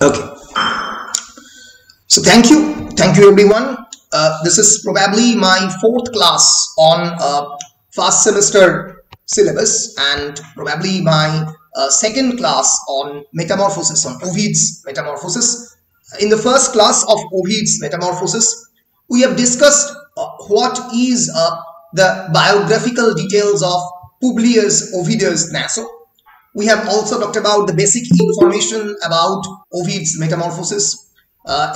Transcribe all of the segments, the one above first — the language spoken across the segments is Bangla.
Okay, so thank you everyone. This is probably my fourth class on first semester syllabus and probably my second class on metamorphosis, on Ovid's metamorphosis. In the first class of Ovid's metamorphosis, we have discussed what is the biographical details of Publius Ovidius Naso. We have also talked about the basic information about Ovid's Metamorphosis.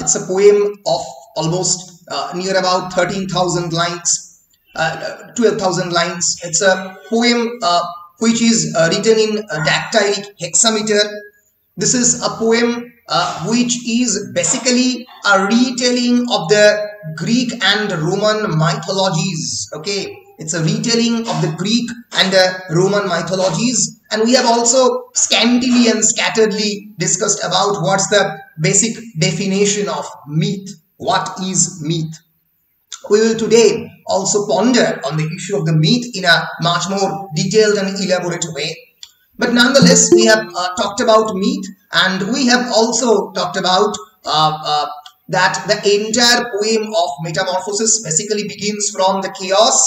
It's a poem of almost near about 13,000 lines, 12,000 lines. It's a poem which is written in dactylic hexameter. This is a poem which is basically a retelling of the Greek and Roman mythologies. Okay, it's a retelling of the Greek and Roman mythologies, and we have also scantily and scatteredly discussed about what's the basic definition of myth. What is myth? We will today also ponder on the issue of the myth in a much more detailed and elaborate way. But nonetheless, we have talked about myth, and we have also talked about that the entire poem of Metamorphosis basically begins from the chaos,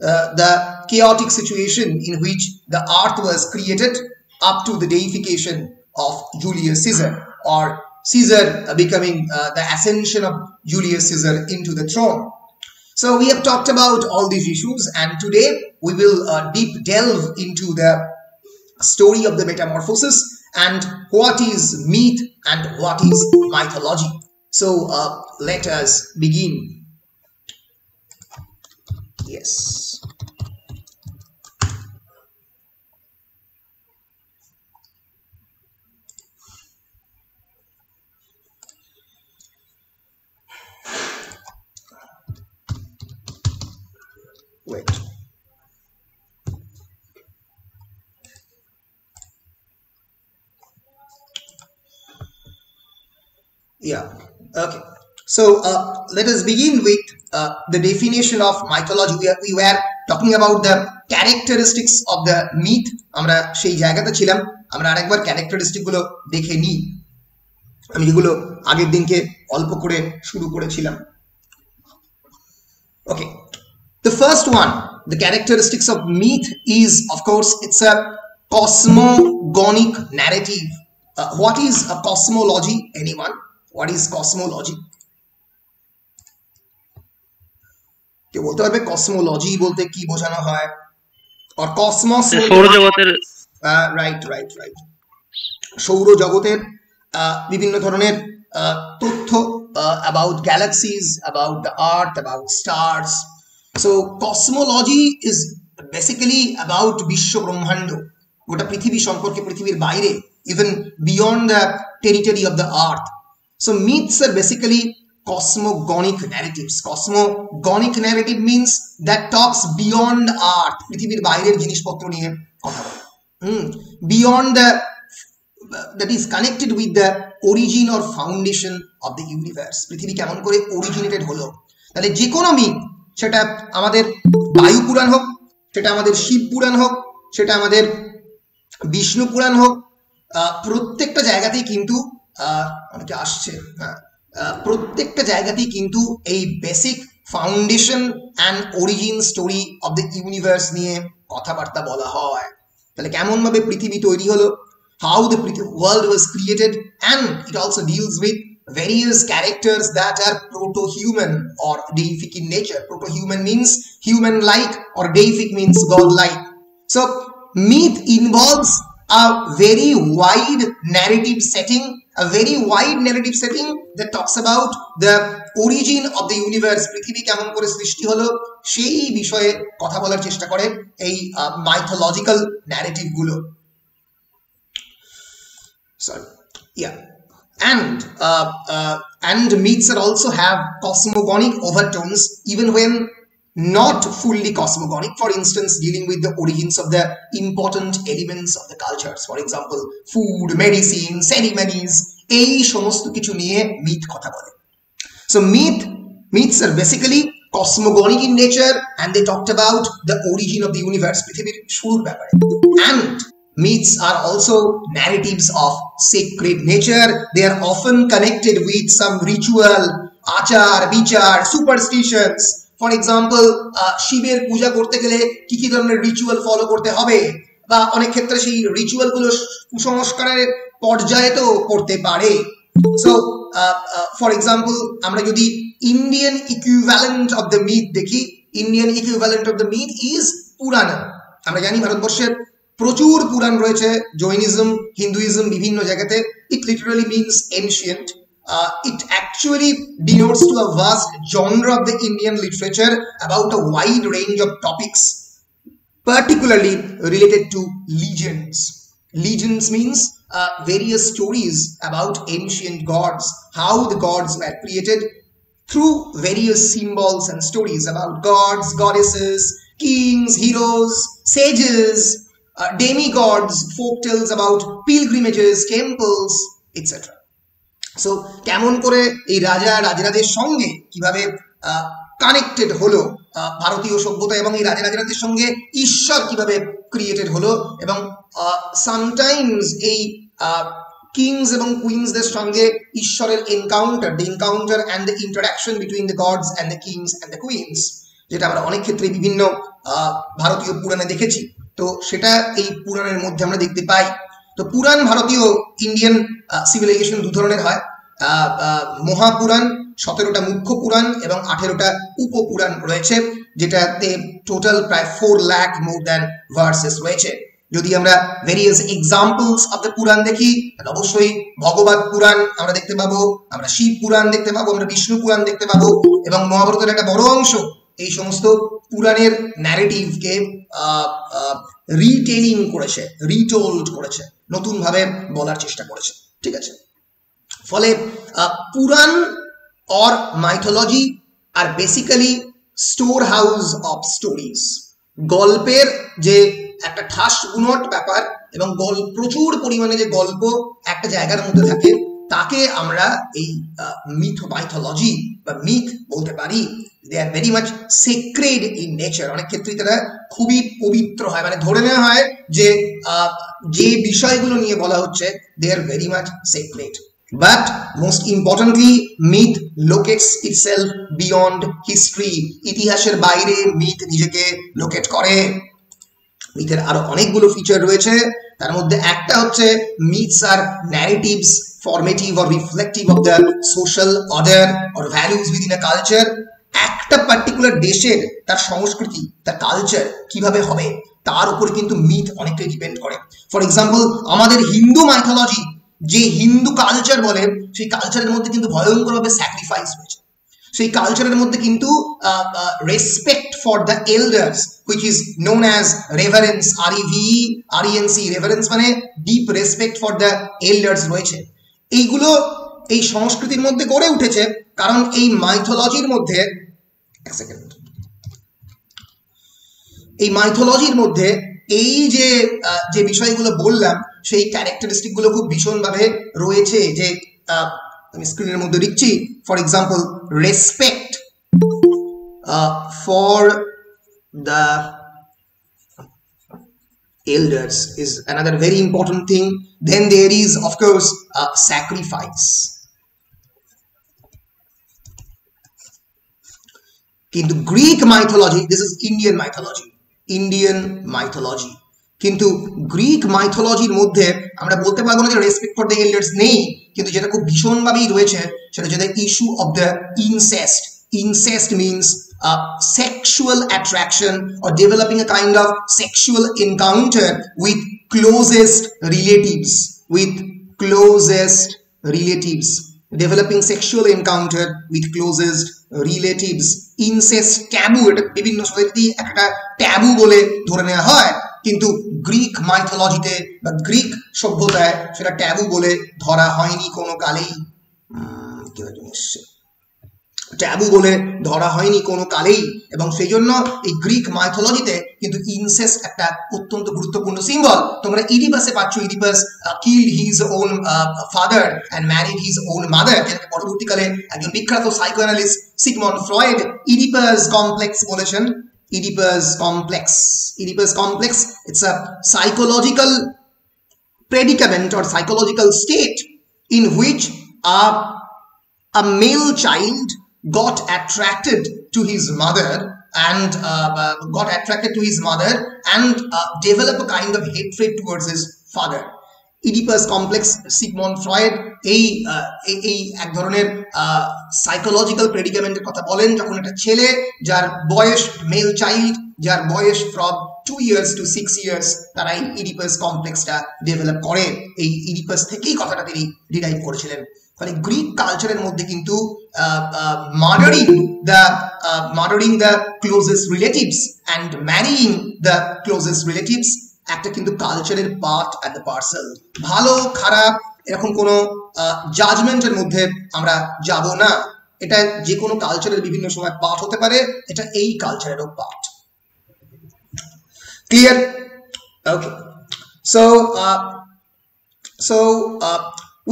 the chaotic situation in which the earth was created up to the deification of Julius Caesar, or Caesar becoming the ascension of Julius Caesar into the throne. So we have talked about all these issues, and today we will deep delve into the story of the metamorphosis and what is myth and what is mythology. So let us begin. Yes. Wait. Yeah, okay. So let us begin with the definition of mythology. We were talking about the characteristics of the myth. আমরা সেই জায়গাতে ছিলাম, আমরা আরেকবার ক্যারেক্টারিস্টিক গুলো দেখে নিই। আমি যেগুলো আগের দিনকে অল্প করে শুরু করেছিলাম। Okay, the first one, the characteristics of myth is, of course, it's a cosmogonic narrative. What is a cosmology? Anyone? What is cosmology? কেউ বলতে পারবে কসমোলজি বলতে কি বোঝানো হয়? or cosmos সৌরজগতের রাইট সৌরজগতের বিভিন্ন ধরনের তথ্য about galaxies, about the earth, about stars. So cosmology is basically about বিশ্ব ব্রহ্মাণ্ড, গোটা পৃথিবী সম্পর্কে, পৃথিবীর বাইরে, even beyond the territory of the earth. So myths are basically cosmogonic narratives. Cosmogonic narrative means that talks beyond earth, পৃথিবীর বাইরের জিনিসপত্র নিয়ে কথা বলে, beyond the that is connected with the origin or foundation of the universe. পৃথিবী কেমন করে originated হলো, তাহলে যে কোনো myth, সেটা আমাদের বায়ু পুরাণ হোক, সেটা আমাদের শিব পুরাণ হোক, সেটা আমাদের বিষ্ণু পুরাণ হোক, প্রত্যেকটা জায়গাতেই কিন্তু অনেকে আসছে, প্রত্যেকটা জায়গাতেই কিন্তু এই basic foundation and origin story of the universe নিয়ে কথাবার্তা বলা হয়। তাহলে কেমন ভাবে পৃথিবী তৈরি হলো, how the world was created, and it also deals with various characters that are proto-human or deific in nature. Proto-human means human-like, or deific means god-like. So myth involves a very wide narrative setting, that talks about the origin of the universe. পৃথিবী কেমন করে সৃষ্টি হলো সেই বিষয়ে কথা বলার চেষ্টা করে এই মাইথোলজিক্যাল ন্যারেটিভ গুলো। Sorry, yeah, and myths also have cosmogonic overtones even when not fully cosmogonic. For instance, dealing with the origins of the important elements of the cultures, for example food, medicine, ceremonies, এই সমস্ত কিছু নিয়ে myth কথা বলে। So myths are basically cosmogonic in nature, and they talked about the origin of the universe, পৃথিবীর শুরুর ব্যাপারে। And Myths are also narratives of sacred nature. They are often connected with some ritual, achar, bichar, superstitions. For example, শিবের পূজা করতে গেলে কি কি ধরনের রিচুয়াল ফলো করতে হবে, বা অনেক ক্ষেত্রে সেই রিচুয়ালগুলো কুসংস্কারের পর্যায়ে তো করতে পারে। সো ফর এক্সাম্পল, আমরা যদি Indian equivalent of the myth দেখি, Indian equivalent of the myth is পুরাণ। আমরা জানি ভারতবর্ষের প্রচুর পুরাণ রয়েছে, জৈনিজম, হিন্দুইজম, বিভিন্ন জায়গাতে। It literally means ancient. It actually denotes to a vast genre of the Indian literature about a wide range of topics, particularly related to legends. Legends means various stories about ancient gods, how the gods were created through various symbols and stories about gods, goddesses, kings, heroes, sages, demigods, folk tales about pilgrimages, temples, etc. So কেমন করে এই রাজা রাজরাজের সঙ্গে কিভাবে কানেক্টেড হলো ভারতীয় সভ্যতা, এবং এই রাজা রাজরাজের সঙ্গে ঈশ্বর কিভাবে ক্রিয়েটেড হলো, এবং সামটাইমস এই কিংস এবং কুইন্সদের সঙ্গে ঈশ্বরের encounter, the encounter and the interaction between the gods and the kings and the queens, যেটা আমরা অনেক ক্ষেত্রে বিভিন্ন ভারতীয় পুরাণে দেখেছি। তো সেটা এই পুরাণের মধ্যে আমরা দেখতে পাই। তো পুরাণ ভারতীয় ইন্ডিয়ান সিভিলাইজেশন দু ধরনের হয়। মহাপুরাণ, 17টা মুখ্য পুরাণ এবং 18টা উপপুরাণ রয়েছে, যেটাতে টোটাল প্রায় 4 লাখ মোর দ্যান ভার্সেস রয়েছে। যদি আমরা ভেরিয়াস এক্সাম্পলস অফ দ্য পুরাণ দেখি, তাহলে অবশ্যই ভগবত পুরাণ আমরা দেখতে পাবো, আমরা শিব পুরাণ দেখতে পাবো, আমরা বিষ্ণু পুরাণ দেখতে পাবো, এবং মহাভারতের একটা বড় অংশ এই সমস্ত পুরাণের ন্যারেটিভকে রিটেলিং করেছে, রিটোল্ড করেছে, নতুন ভাবে বলার চেষ্টা করেছে। ঠিক আছে, ফলে পুরাণ or mythology are basically storehouse of stories. গল্পের যে একটা ঠাস গুণট ব্যাপার, এবং প্রচুর পরিমাণে যে গল্প একটা জায়গার মধ্যে থাকে, তাকে আমরা এই মাইথোলজি বা মিথ বলতে পারি। They are very much sacred in nature. অনেক ক্ষেত্রে তারা খুবই পবিত্র হয়, মানে ধরে নেওয়া হয় যে যে বিষয়গুলো নিয়ে বলা হচ্ছে they are very much sacred. But most importantly, myth locates itself beyond history. ইতিহাসের বাইরে মিথ নিজেকে লোকেট করে। মিথের আরো অনেকগুলো ফিচার রয়েছে, তার মধ্যে একটা হচ্ছে myths are narratives formative or reflective of the social order or values within a culture. একটা পার্টিকুলার দেশের তার সংস্কৃতি, তার কালচার কিভাবে হবে, তার উপরে কিন্তু মিথ অনেকটাই ডিপেন্ড করে। ফর এক্সাম্পল, আমাদের হিন্দু মাইথোলজি, যে হিন্দু কালচার বলে, সেই কালচারের মধ্যে কিন্তু ভয়ঙ্করভাবে স্যাক্রিফাইস হয়েছে। সেই কালচারের মধ্যে কিন্তু respect for the elders, which is known as reverence, REVERENC, reverence মানে deep respect for the elders রয়েছে। এইগুলো এই সংস্কৃতির মধ্যে গড়ে উঠেছে, কারণ এই মাইথোলজির মধ্যে, এক সেকেন্ড, এই মাইথোলজির মধ্যে এই যে বিষয়গুলো বললাম, সেই ক্যারেক্টারিস্টিক গুলো খুব ভীষণভাবে রয়েছে। যে আমি স্ক্রিনের মধ্যে লিখছি, for example, respect for the elders is another very important thing. Then there is, of course, sacrifice. কিন্তু Greek mythology, this is Indian mythology, কিন্তু গ্রিক মাইথোলজির মধ্যে আমরা বলতে পারবো না যে রেসপেক্ট ফর দ্য এল্ডার্স নেই, কিন্তু যেটা খুব ভীষণভাবেই রয়েছে সেটা হচ্ছে the issue of the incest. Incest means sexual attraction or developing a kind of sexual encounter with closest relatives, developing sexual encounter with closest relatives. Incest taboo, এটা বিভিন্ন সোসাইটি একটা ট্যাবু বলে ধরে নেওয়া হয়, কিন্তু গ্রিক মাইথোলজিতে বা গ্রিক সভ্যতায় সেটা ট্যাবু বলে ধরা হয়নি কোনো কালেই। ট্যাবু বলে ধরা হয়নি কোনো কালেই, এবং সেই জন্য এই গ্রিক মাইথোলজিতে কিন্তু ইনসেস্ট একটা অত্যন্ত গুরুত্বপূর্ণ সিম্বল। তোমরা ইডিপাসে পাচ্ছ, Oedipus killed his own father and married his own mother, যেটাকে পরবর্তীকালে একজন বিখ্যাত psychoanalyst Sigmund Freud Oedipus complex বলেছেন। Oedipus complex, it's a psychological predicament or psychological state in which a male child got attracted to his mother and develop a kind of hatred towards his father. Oedipus complex, Sigmund Freud এই এক ধরনের সাইকোলজিক্যাল প্রেডিকামেন্টের কথা বলেন যখন একটা ছেলে যার বয়স মেল চাইল্ড যার বয়স ফ্রম 2 years to 6 years তারা এই ইডিপাস কমপ্লেক্সটা ডেভেলপ করে। এই ইডিপাস থেকেই কথাটা তিনি ডিরাইভ করেছিলেন। ফলে গ্রিক কালচারের মধ্যে কিন্তু murdering the closest relatives and marrying the closest relatives একটা কিন্তু কালচারের পার্ট অ্যাট দ্য পার্সেল। ভালো খারাপ এরকম কোনো জাজমেন্টের মধ্যে আমরা যাব না, এটা যে কোনো কালচারের বিভিন্ন সময় পার্ট হতে পারে, এটা এই কালচারেরও part. Clear? Okay, so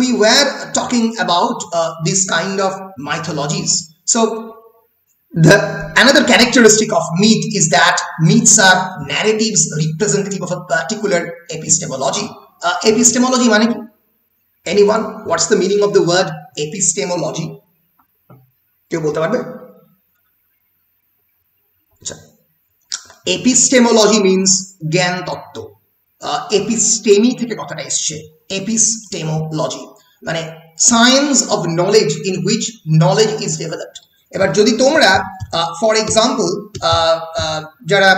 we were talking about this kind of mythologies. So another characteristic of myth is that myths are narratives representative of a particular epistemology. Epistemology মানে কি? Anyone? What's the meaning of the word epistemology? কেউ বলতে পারবে? আচ্ছা, epistemology means জ্ঞান তত্ত্ব। এপিস্টেমি থেকে কথাটা এসছে, epistemology মানে science of knowledge in which knowledge is developed। এবার যদি তোমরা ফর এক্সাম্পল যারা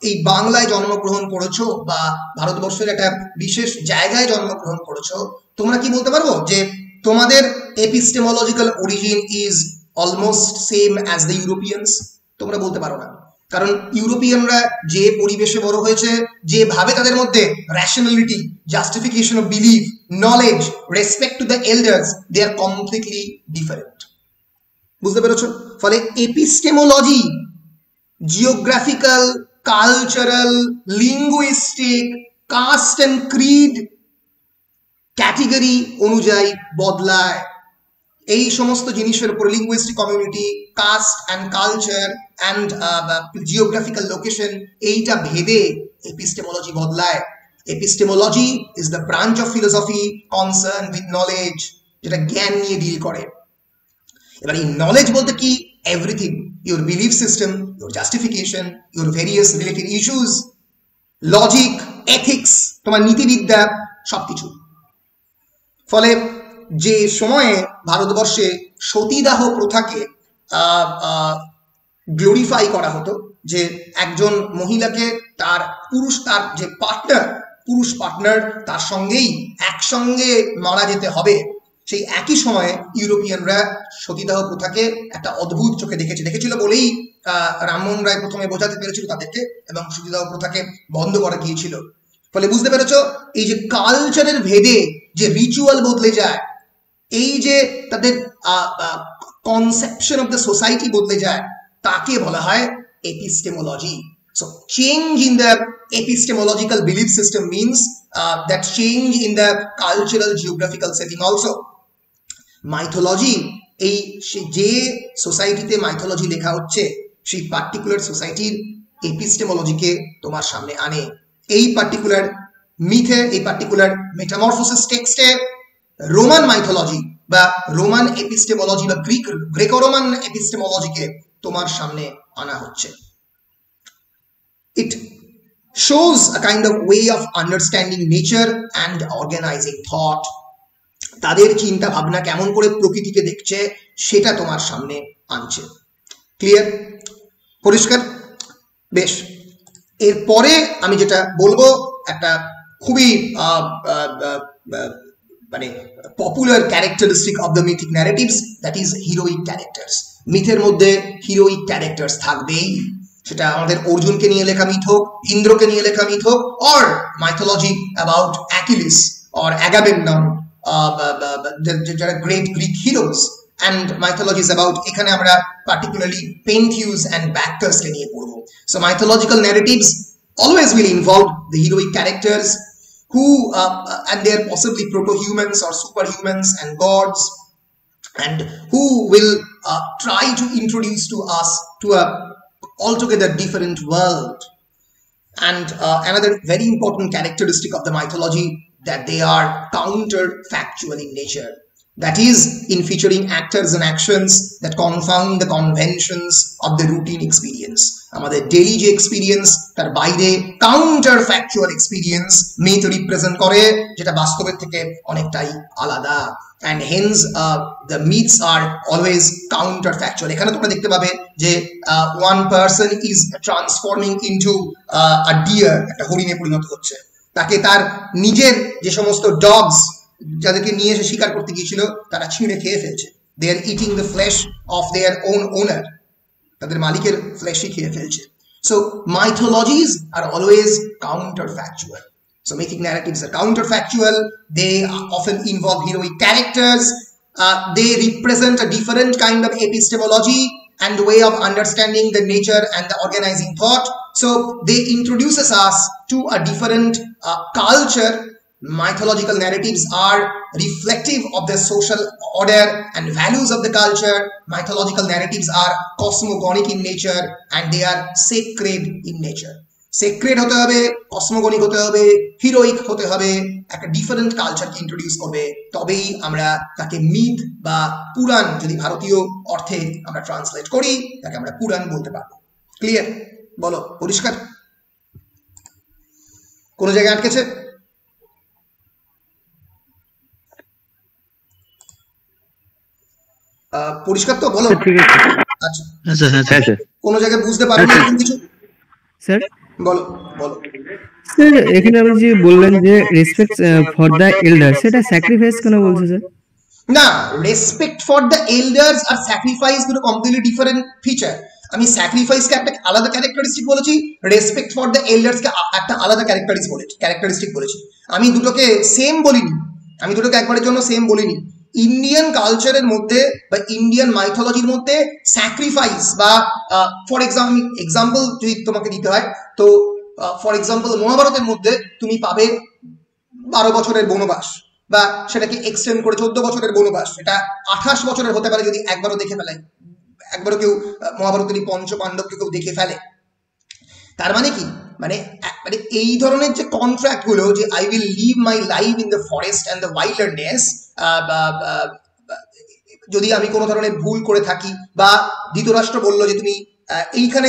এই বাংলায় জন্মগ্রহণ করেছো বা ভারতবর্ষের একটা বিশেষ জায়গায় জন্মগ্রহণ করেছো, তোমরা কি বলতে পারবো যে তোমাদের epistemological origin is almost same as the Europeans? তোমরা বলতে পারো না, কারণ ইউরোপিয়ানরা যে পরিবেশে বড় হয়েছে, যেভাবে তাদের মধ্যে rationality, justification of belief, knowledge, respect to the elders, they are completely different. বুঝতে পেরেছো? ফলে epistemology geographical, cultural, linguistic, caste and creed category অনুযায়ী বদলায়। এই সমস্ত জিনিসের উপর linguistic community, caste and culture and geographical location, এইটা ভেদে এপিস্টেমোলজি বদলায়। Epistemology is the branch of philosophy concern with knowledge, যেটা জ্ঞান নিয়ে ডিল করে। এবার এই নলেজ বলতে কি? Everything, your belief system, your justification, your various related issues, logic, ethics, তোমার নীতিবিদ্যা, সবকিছু। ফলে যে সময়ে ভারতবর্ষে সতীদাহ প্রথাকে গ্লোরিফাই করা হতো, যে একজন মহিলাকে তার যে পুরুষ পার্টনার তার সঙ্গেই একসঙ্গে মারা যেতে হবে, সেই একই সময়ে ইউরোপিয়ানরা সতীদাহ প্রথাকে একটা অদ্ভুত চোখে দেখেছিল বলেই রামমোহন রায় প্রথমে বোঝাতে পেরেছিল তাদেরকে, এবং সতীদাহ প্রথাকে বন্ধ করা গিয়েছিল। ফলে বুঝতে পেরেছো, এই যে কালচারের ভেদে যে রিচুয়াল বদলে যায়, এই যে তাদের কনসেপশন অফ দ্য সোসাইটি বদলে যায়, তাকে বলা হয় epistemology. So change in the epistemological belief system means that change in the cultural geographical setting also. Mythology, এই যে সোসাইটিতে মাইথোলজি লেখা হচ্ছে সেই পার্টিকুলার সোসাইটির এপিস্টেমোলজিকে তোমার সামনে আনে। এই পার্টিকুলার মিথে, এই পার্টিকুলার মেটামরফোসিস টেক্সটে রোমান মাইথোলজি বা রোমান এপিস্টেমোলজি বা গ্রেকো রোমান এপিস্টেমোলজিকে তোমার সামনে আনা হচ্ছে। It shows a kind of way of understanding nature and organizing thought. তাদের চিন্তা ভাবনা কেমন করে প্রকৃতিকে দেখছে সেটা তোমার সামনে আনছে। ক্লিয়ার? পরিষ্কার? বেশ, এরপরে আমি যেটা বলবো একটা খুবই মানে popular characteristic of the mythic narratives, that is heroic characters. মিথের মধ্যে হিরোইক ক্যারেক্টার্স থাকবেই, সেটা আমাদের অর্জুনকে নিয়ে লেখা মিথ হোক, ইন্দ্রকে নিয়ে লেখা মিথ হোক, or mythology about Achilles or Agamemnon, যারা great Greek heroes, and mythologies about এখানে আমরা particularly Pentheus and Bacchus কে নিয়ে পড়ব। So mythological narratives always will involve the heroic characters who and they are possibly proto-humans or superhumans and gods, and who will try to introduce to us to a altogether different world. And another very important characteristic of the mythology, that they are counterfactual in nature. That is, in featuring actors and actions that confound the conventions of the routine experience. আমাদের ডেইলি যে এক্সপিরিয়েন্স তার বাইরে কাউন্টারফ্যাকচুয়াল এক্সপিরিয়েন্স মেথ রিপ্রেজেন্ট করে, যেটা বাস্তবের থেকে অনেকটাই আলাদা। and hence the myths are always counterfactual. এখানে তোমরা দেখতে পাবে যে one person is transforming into a deer, একটা হরিণে পরিণত হচ্ছে। তাকে তার নিজের যে সমস্ত ডগস যাদেরকে নিয়ে এসে শিকার করতে গিয়েছিল তারা ছিঁড়ে খেয়ে ফেলছে। They are eating the flesh of their own owner, তাদের মালিকের ফ্লেশই খেয়ে ফেলছে। So mythologies are always counterfactual. So mythic narratives are counterfactual. They often involve heroic characters. They represent a different kind of epistemology and way of understanding the nature and the organizing thought. So they introduces us to a different culture. Mythological narratives are reflective of the social order and values of the culture. Mythological narratives are cosmogonic in nature and they are sacred in nature. Sacred হতে হবে, কসমোগনিক হতে হবে, হিরোইক হতে হবে, একটা ডিফারেন্ট কালচারকে ইন্ট্রোডিউস করবে, তবেই আমরা তাকে মিথ বা পুরাণ, যদি ভারতীয় অর্থে আমরা ট্রান্সলেট করি, তাকে আমরা পুরাণ বলতে পারবো। ক্লিয়ার? বলো, পরিষ্কার? কোন জায়গায় আটকেছে? পরিষ্কার তো? বলো। আচ্ছা, কোন জায়গায় বুঝতে পারো না কিছু? স্যার বলো বলো। স্যার এখানে আপনি যে বললেন যে রেসপেক্ট ফর দ্য এল্ডার, সেটা স্যাক্রিফাইস কেন বলছে স্যার? না, রেসপেক্ট ফর দ্য এল্ডার্স আর স্যাক্রিফাইস দুটো কমপ্লিটলি ডিফারেন্ট ফিচার। আমি স্যাক্রিফাইসকে একটা আলাদা ক্যারেক্টারিস্টিক বলেছি, রেসপেক্ট ফর দ্য এল্ডার্সকে একটা আলাদা ক্যারেক্টারিস্টিক বলেছি। আমি দুটোকে সেম বলিনি, আমি দুটোকে একবারের জন্য সেম বলিনি। ইন্ডিয়ান কালচারের মধ্যে বা ইন্ডিয়ান মাইথোলজির মধ্যে স্যাক্রিফাইস বা ফর এক্সাম্পল যদি তোমাকে দিতে হয়, তো ফর এক্সাম্পল মহাভারতের মধ্যে তুমি পাবে 12 বছরের বনবাস, বা সেটাকে এক্সটেন্ড করে 14 বছরের বনবাস, এটা 28 বছরের হতে পারে যদি একবারও দেখে ফেলে, একবারও কেউ মহাভারতের পঞ্চ পাণ্ডবকে কেউ দেখে ফেলে। তার মানে কি, মানে এই ধরনের যে কন্ট্রাক্ট গুলো, যে I will live my life in the forest and the wilderness, যদি আমি কোনো ধরনের ভুল করে থাকি, বা ধৃতরাষ্ট্র বললো যে তুমি এইখানে,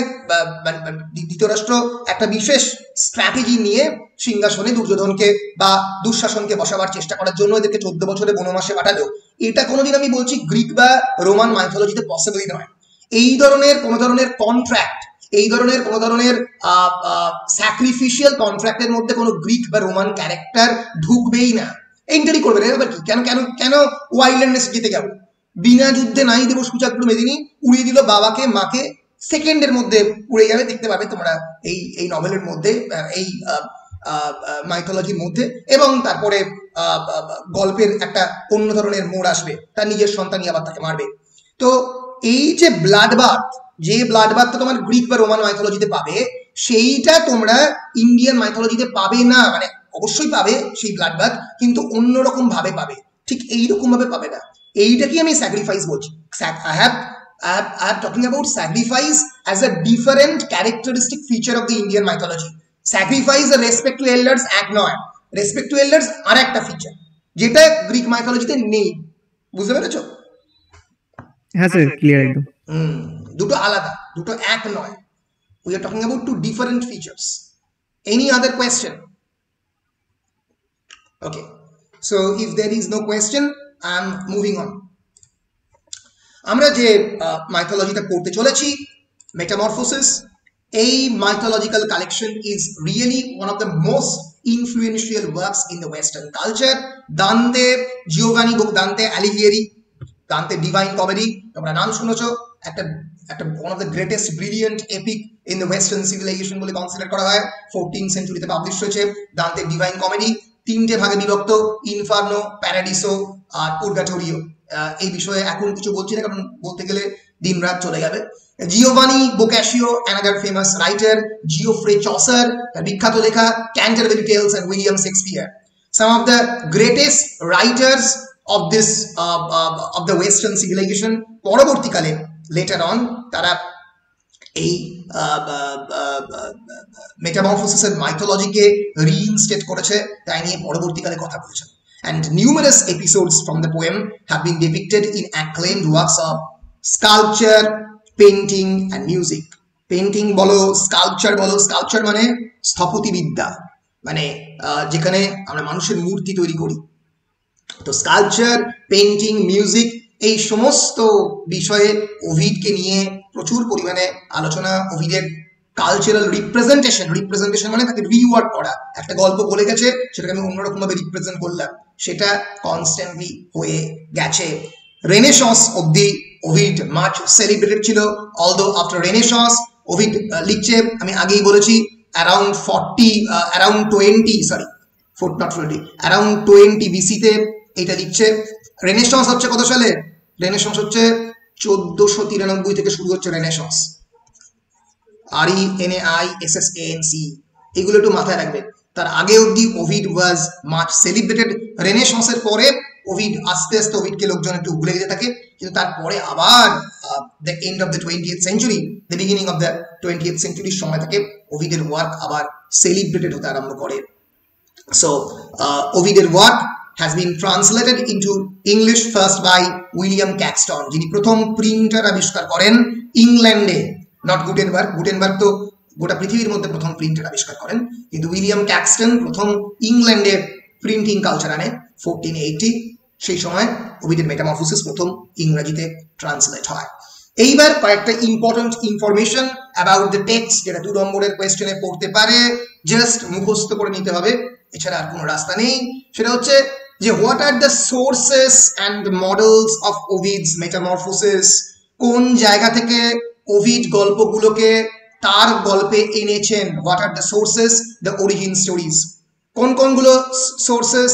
ধৃতরাষ্ট্র একটা বিশেষ স্ট্র্যাটেজি নিয়ে সিংহাসনে দুর্যোধনকে বা দুঃশাসনকে বসাবার চেষ্টা করার জন্য এদেরকে 14 বছরের বনবাসে পাঠালো, এটা কোনোদিন আমি বলছি গ্রিক বা রোমান মাইথোলজিতে পসিবলই নয়। এই ধরনের কোনো ধরনের কন্ট্রাক্ট, এই ধরনের কোনো ধরনের স্যাক্রিফিশিয়াল কন্ট্রাক্টের মধ্যে কোনো গ্রিক বা রোমান ক্যারেক্টার ঢুকবেই না, এন্টারই করবে না। এবার কি, কেন কেন কেন ওয়াইল্ডনেস জিতে যাবো? বিনা যুদ্ধে নাই দেব সুচাগ্র মেদিনী, উড়িয়ে দিল বাবাকে মাকে, সেকেন্ডের মধ্যে উড়ে যাবে, দেখতে পাবে তোমরা এই নভেলের মধ্যে, এই মাইথোলজির মধ্যে। এবং তারপরে গল্পের একটা অন্য ধরনের মোড় আসবে, তার নিজের সন্তানই আবার তাকে মারবে। তো এই যে ব্লাড বাথ, যে ব্লাড বাথটা তোমার গ্রিক বা রোমান মাইথোলজিতে পাবে, সেইটা তোমরা ইন্ডিয়ান মাইথোলজিতে পাবে না। মানে অবশ্যই পাবে সেই ব্লাড বাথ, কিন্তু অন্যরকম ভাবে পাবে, ঠিক এইরকম ভাবে পাবে না। এইটাকে আমি স্যাক্রিফাইস বলছি। I am talking about sacrifice as a different characteristic feature of the Indian mythology. Sacrifice or respect to elders এক নয়, রেসপেক্ট টু এল্ডার্স আর একটা ফিচার, যেটা গ্রিক মাইথোলজিতে নেই। বুঝতে পেরেছো? হ্যাঁ স্যার, ক্লিয়ার একদম। দুটো আলাদা, দুটো এক নয়। We are talking about two different features. Any other question? Okay, so if there is no question, I am moving on. আমরা যে মাইথোলজিটা পড়তে চলেছি, মেটামরফোসিস, এই mythological collection is really one of the most influential works in the western culture. Dante, Giovanni Dante অ্যালিগিয়েরি, দান্তে ডিভাইন কমেডি, তোমরা নাম শুনেছো, একটা one of the greatest brilliant epic in the western civilization বলে কনসিডার করা হয়। 14th সেঞ্চুরিতে পাবলিশ হয়েছে দান্তে ডিভাইন কমেডি। 3টে ভাগে বিভক্ত, ইনফার্নো, প্যারাডিসো আর পুরগাটোরিও। এই বিষয়ে এখন কিছু বলছি না, কারণ বলতে গেলে দিন রাত চলে যাবে। Giovanni Boccaccio, another famous writer, Geoffrey Chaucer, তার বিখ্যাত লেখা Canterbury Tales and William Shakespeare, some of the greatest writers of this of the western civilization. পরবর্তীকালে লেটার অন তারা এই মেটামরফোসিসের মাইথোলজিকে রিইনস্টেট করেছে, তাই নিয়ে পরবর্তীকালে কথা বলেছেন। And numerous episodes from the poem have been depicted in acclaimed works of sculpture, painting and music. Painting বলো, স্কাল্পচার মানে স্থপতিবিদ্যা, মানে যেখানে আমরা মানুষের মূর্তি তৈরি করি। তো স্কাল্পচার, পেইন্টিং, মিউজিক এই সমস্ত বিষয়ে ওভিডকে নিয়ে প্রচুর পরিমাণে আলোচনা। ওভিডের কালচারাল রিপ্রেজেন্টেশন মানে তাকে রিওয়ার্ড করা, একটা গল্প বলে গেছে সেটাকে আমি অন্যরকম ভাবে রিপ্রেজেন্ট করলাম, সেটা কনস্ট্যান্টলি হয়ে গেছে। রেনেসন্স অব্দি ওভিড মাচ সেলিব্রেটেড ছিল। অলদো আফটার রেনেসন্স ওভিড লিখছে, আমি আগেই বলেছি, অ্যারাউন্ড 20 বিসিতে এটা লিখছে। রেনেসন্স হচ্ছে কত সালে? রেনেসন্স হচ্ছে 1493 থেকে শুরু হচ্ছে রেনেসন্স। RENAISSANC, এগুলো একটু মাথায় রাখবেন। তার আগে অব্দি ওভিড ওয়াজ মাচ সেলিব্রেটেড। রেনেসন্সের পরে ওভিড আস্তে আস্তে ওভিডকে লোকজন একটু ভুলে যেতে থাকে, কিন্তু তারপরে আবার the end of the 20th century, the beginning of the 20th century সময় থেকে ওভিডের ওয়ার্ক আবার সেলিব্রেটেড হতে আরম্ভ করে। সো ওভিডের work has been translated into English first by William Caxton, যিনি প্রথম প্রিন্টার আবিষ্কার করেন ইংল্যান্ডে। নট গুটেনবার্গ তো গোটা পৃথিবীর মধ্যে প্রথম প্রিন্টার আবিষ্কার করেন, কিন্তু উইলিয়াম ক্যাক্সটন প্রথম ইংল্যান্ডে প্রিন্টিং কালচার আনে 1480। সেই সময় ওভিডের মেটামরফোসিস প্রথম ইংরেজিতে ট্রান্সলেট হয়। এইবার কয়েকটা important information about the text, যেটা 2 নম্বরের কোয়েশ্চেনে পড়তে পারে, জাস্ট মুখস্থ করে নিতে হবে, এছাড়া আর কোনো রাস্তা নেই। সেটা হচ্ছে যে what are the sources and models of Ovid's metamorphosis, কোন জায়গা থেকে ওভিড গল্পগুলোকে তার গল্পে এনেছেন। What are the sources, the origin stories. কোনগুলো sources?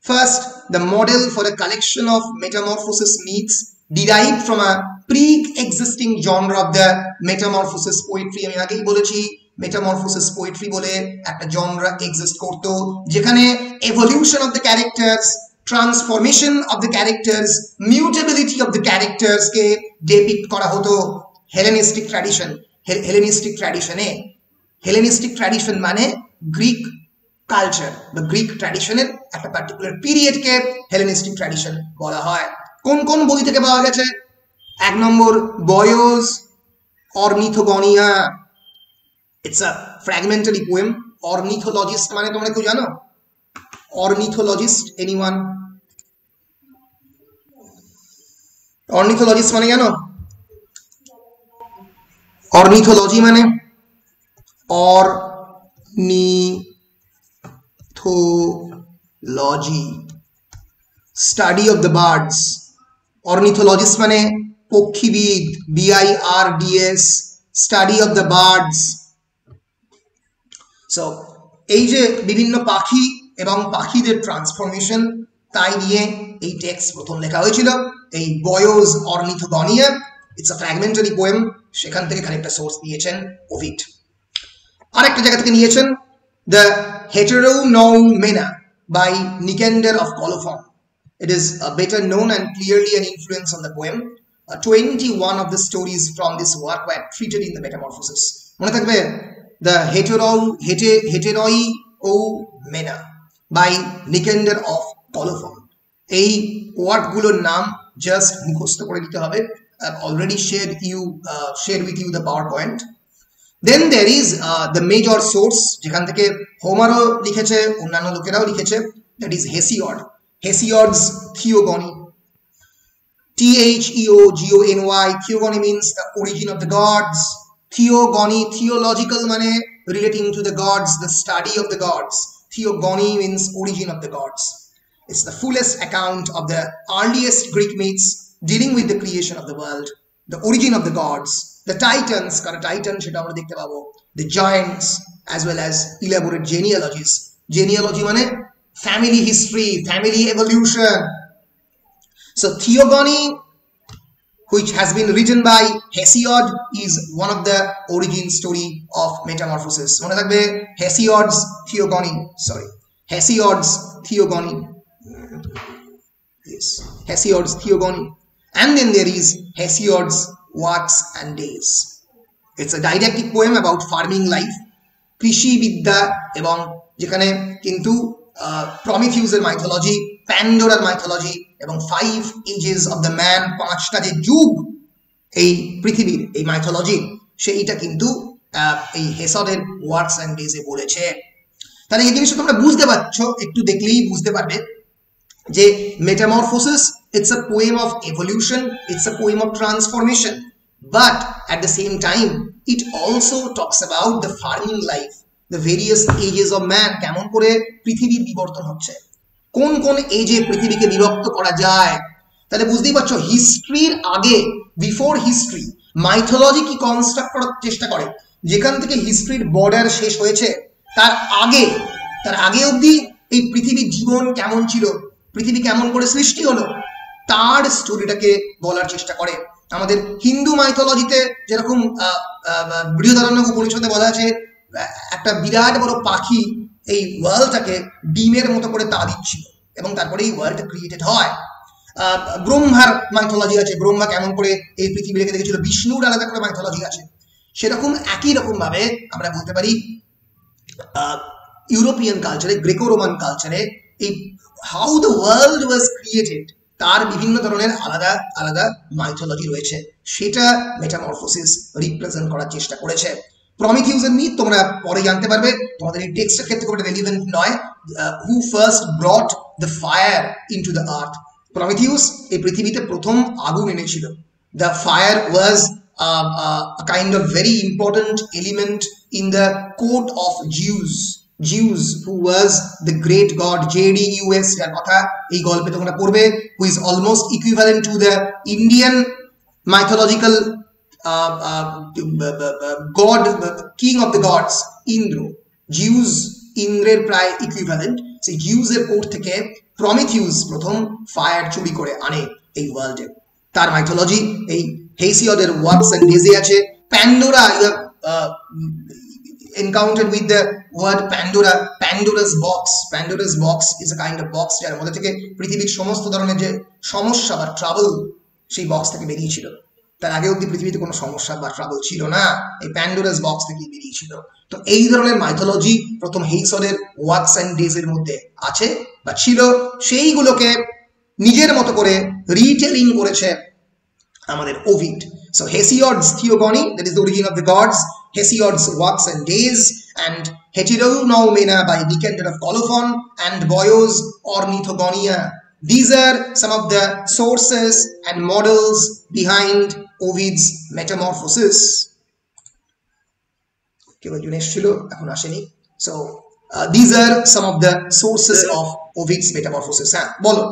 First, the model for a collection of metamorphosis myths derived from a pre-existing genre of the metamorphosis poetry. আমি আগেই বলেছি মেটামরফোসিস পোয়েট্রি বলে একটা জনরা এক্সিস্ট করতো, যেখানে evolution of the characters, transformation of the characters, mutability of the characters কে ডেপিক্ট করা হতো। হেলেনিস্টিক ট্র্যাডিশন মানে গ্রিক কালচার বা গ্রিক ট্র্যাডিশনের একটা পার্টিকুলার পিরিয়ডকে হেলেনিস্টিক ট্র্যাডিশন বলা হয়। কোন কোন বই থেকে পাওয়া গেছে? 1 নম্বর, বয়োস অর্নিথোগনিয়া। It's a fragmentary poem. Ornithologist মানে তোমরা কেউ জানো? Ornithologist, anyone? Ornithologist মানে জানো? Ornithology মানে ornithology, study of the birds. Ornithologist মানে পক্ষীবিদ, BIRDS, study of the birds. So এই যে বিভিন্ন পাখি এবং পাখিদের ট্রান্সফরমেশন, তাই নিয়ে এই টেক্সট প্রথম লেখা হয়েছিল, এই বয়োস অর্নিথোগনিয়া। ইটস আ ফ্র্যাগমেন্টারি পোয়েম, সেখান থেকে খানিকটা সোর্স দিয়েছেন ওভিড। আরেকটা জায়গা থেকে নিয়েছেন the Heteroeumena by Nicander of Colophon. It is better known and clearly an influence on the poem. 21 of the stories from this work were treated in the Metamorphosis. মনে থাকবে, the Heteronomena by Nicander of Colophon. এই ওয়ার্ডগুলোর নাম জাস্ট মুখস্থ করে দিতে হবে। I've already shared with you the PowerPoint. Then there is the major source, যেখান থেকে হোমারও লিখেছে, অন্যান্য লোকেরাও লিখেছে, that is Hesiod. Hesiod's Theogony. THEOGONY. Theogony means the origin of the gods. Theogony, theological মানে relating to the gods, the study of the gods. Theogony means origin of the gods. It's the fullest account of the earliest Greek myths dealing with the creation of the world, the origin of the gods, the titans, কারণ টাইটান সেটা আমরা দেখতে পাবো, the giants, as well as elaborate genealogies. Genealogy মানে family history, family evolution. So Theogony, which has been written by Hesiod, is one of the origin story of Metamorphosis. মনে থাকবে, Hesiod's Theogony. Yes, Hesiod's Theogony. And then there is Hesiod's Works and Days. It's a didactic poem about farming life, কৃষি বিদ্যা, এবং যেখানে কিন্তু প্রমিথিউসের মাইথোলজি, প্যান্ডোরার মাইথোলজি এবং 5 এজেস অফ দ্য ম্যান, 5টা যে যুগ এই পৃথিবীর এই মাইথোলজি, সেইটা কিন্তু এই হেসডের ওয়ার্কস অ্যান্ড ডেজে বলেছে। তাহলে এই জিনিসটা তোমরা বুঝতে পারছো, একটু দেখলেই বুঝতে পারবে যে metamorphosis, it's a poem of evolution, it's a poem of transformation, but at the same time it also talks about the farming life, the various ages of man, কেমন করে পৃথিবীর বিবর্তন হচ্ছে, কোন কোন এজে পৃথিবীকে বিভক্ত করা যায়। তাহলে বুঝতেই পারছো হিস্ট্রির আগে, বিফোর হিস্ট্রি, মাইথোলজি কি কনস্ট্রাক্ট করার চেষ্টা করে, যেখান থেকে হিস্ট্রির বর্ডার শেষ হয়েছে তার আগে অবধি এই পৃথিবীর জীবন কেমন ছিল, পৃথিবী কেমন করে সৃষ্টি হলো, তার স্টোরিটাকে বলার চেষ্টা করে। আমাদের হিন্দু মাইথোলজিতে যেরকম বৃহদারণ্য উপনিষদে বলা আছে একটা বিরাট বড় পাখি এই ওয়ার্ল্ডটাকে ডিমের মতো করে তা দিচ্ছিল এবং তারপরে এই ওয়ার্ল্ড ক্রিয়েটেড হয়। ব্রহ্মার মাইথোলজি আছে, ব্রহ্মা কেমন করে এই পৃথিবীকে দেখেছিল, বিষ্ণুর আলাদা করে মাইথোলজি আছে। সেরকম একই রকম ভাবে আমরা বলতে পারি ইউরোপিয়ান কালচারে, গ্রেকো রোমান কালচারে এই how the world was created তার বিভিন্ন ধরনের আলাদা আলাদা মাইথোলজি রয়েছে, সেটা মেটামরফোসিস রিপ্রেজেন্ট করার চেষ্টা করেছে। প্রমিথিউসের মিথ তোমরা পরে জানতে পারবে, তোমাদের এই টেক্সটের ক্ষেত্রে খুব রেলিভেন্ট নয়। হু first ব্রট the fire into the earth, Prometheus এই পৃথিবীতে প্রথম আগুন এনেছিল। The fire was a kind of very important element in the court of Zeus, who was the great god JDUS, যার কথা এই গল্পে তোমরা পড়বে, who is almost equivalent to the Indian mythological god, king of the gods, Indra. Zeus ইন্দ্রের প্রায় ইকুইভ্যালেন্ট। সেই জিউসের কোর্ট থেকে প্রমিথিউস প্রথম ফায়ার চুরি করে আনে এই ওয়ার্ল্ডে। তার মাইথোলজি এই হেসিওডের ওয়ার্কস এন্ড ডেজে আছে। Pandora, you have encountered with the word Pandora, Pandora's box. Pandora's box is a kind of box যার মধ্যে থেকে পৃথিবীর সমস্ত ধরনের যে সমস্যা বা ট্রাবল সেই বক্স থেকে বেরিয়েছিল। তার আগে অব্দি পৃথিবীতে কোনো সমস্যা বা ট্রাবল ছিল না, এই প্যান্ডোরাস বক্স থেকে বেরিয়েছিল। তো এই ধরনের মাইথোলজি প্রথম হেসিওডের ওয়ার্কস এন্ড ডেজের মধ্যে আছে বা ছিল, সেইগুলোকে নিজের মতো করে রিটেলিং করেছে আমাদের Ovid. So Hesiod's Theogony, that is the origin of the gods, Hesiod's works and days, and Heteronoumena by Nicander of Colophon, and Boyos Ornithogonia. These are some of the sources and models behind Ovid's Metamorphosis. So these are some of the sources of Ovid's Metamorphosis. বলো।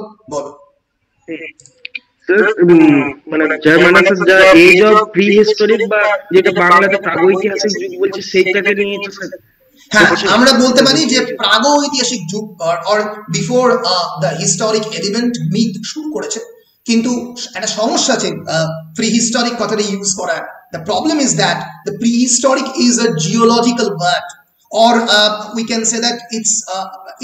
মানে জার্মানাসের যা এজ অফ প্রিহিস্টোরিক বা যেটা বাংলাতে প্রাগৈতিহাসিক যুগ বলছে সেইটাকে নিয়ে তো স্যার। হ্যাঁ, আমরা বলতে পারি যে প্রাগৈতিহাসিক যুগ or before the historic element myth শুরু করেছে, কিন্তু একটা সমস্যা আছে প্রিহিস্টোরিক কথাটা ইউজ করার। The problem is that the prehistoric is a geological word, or we can say that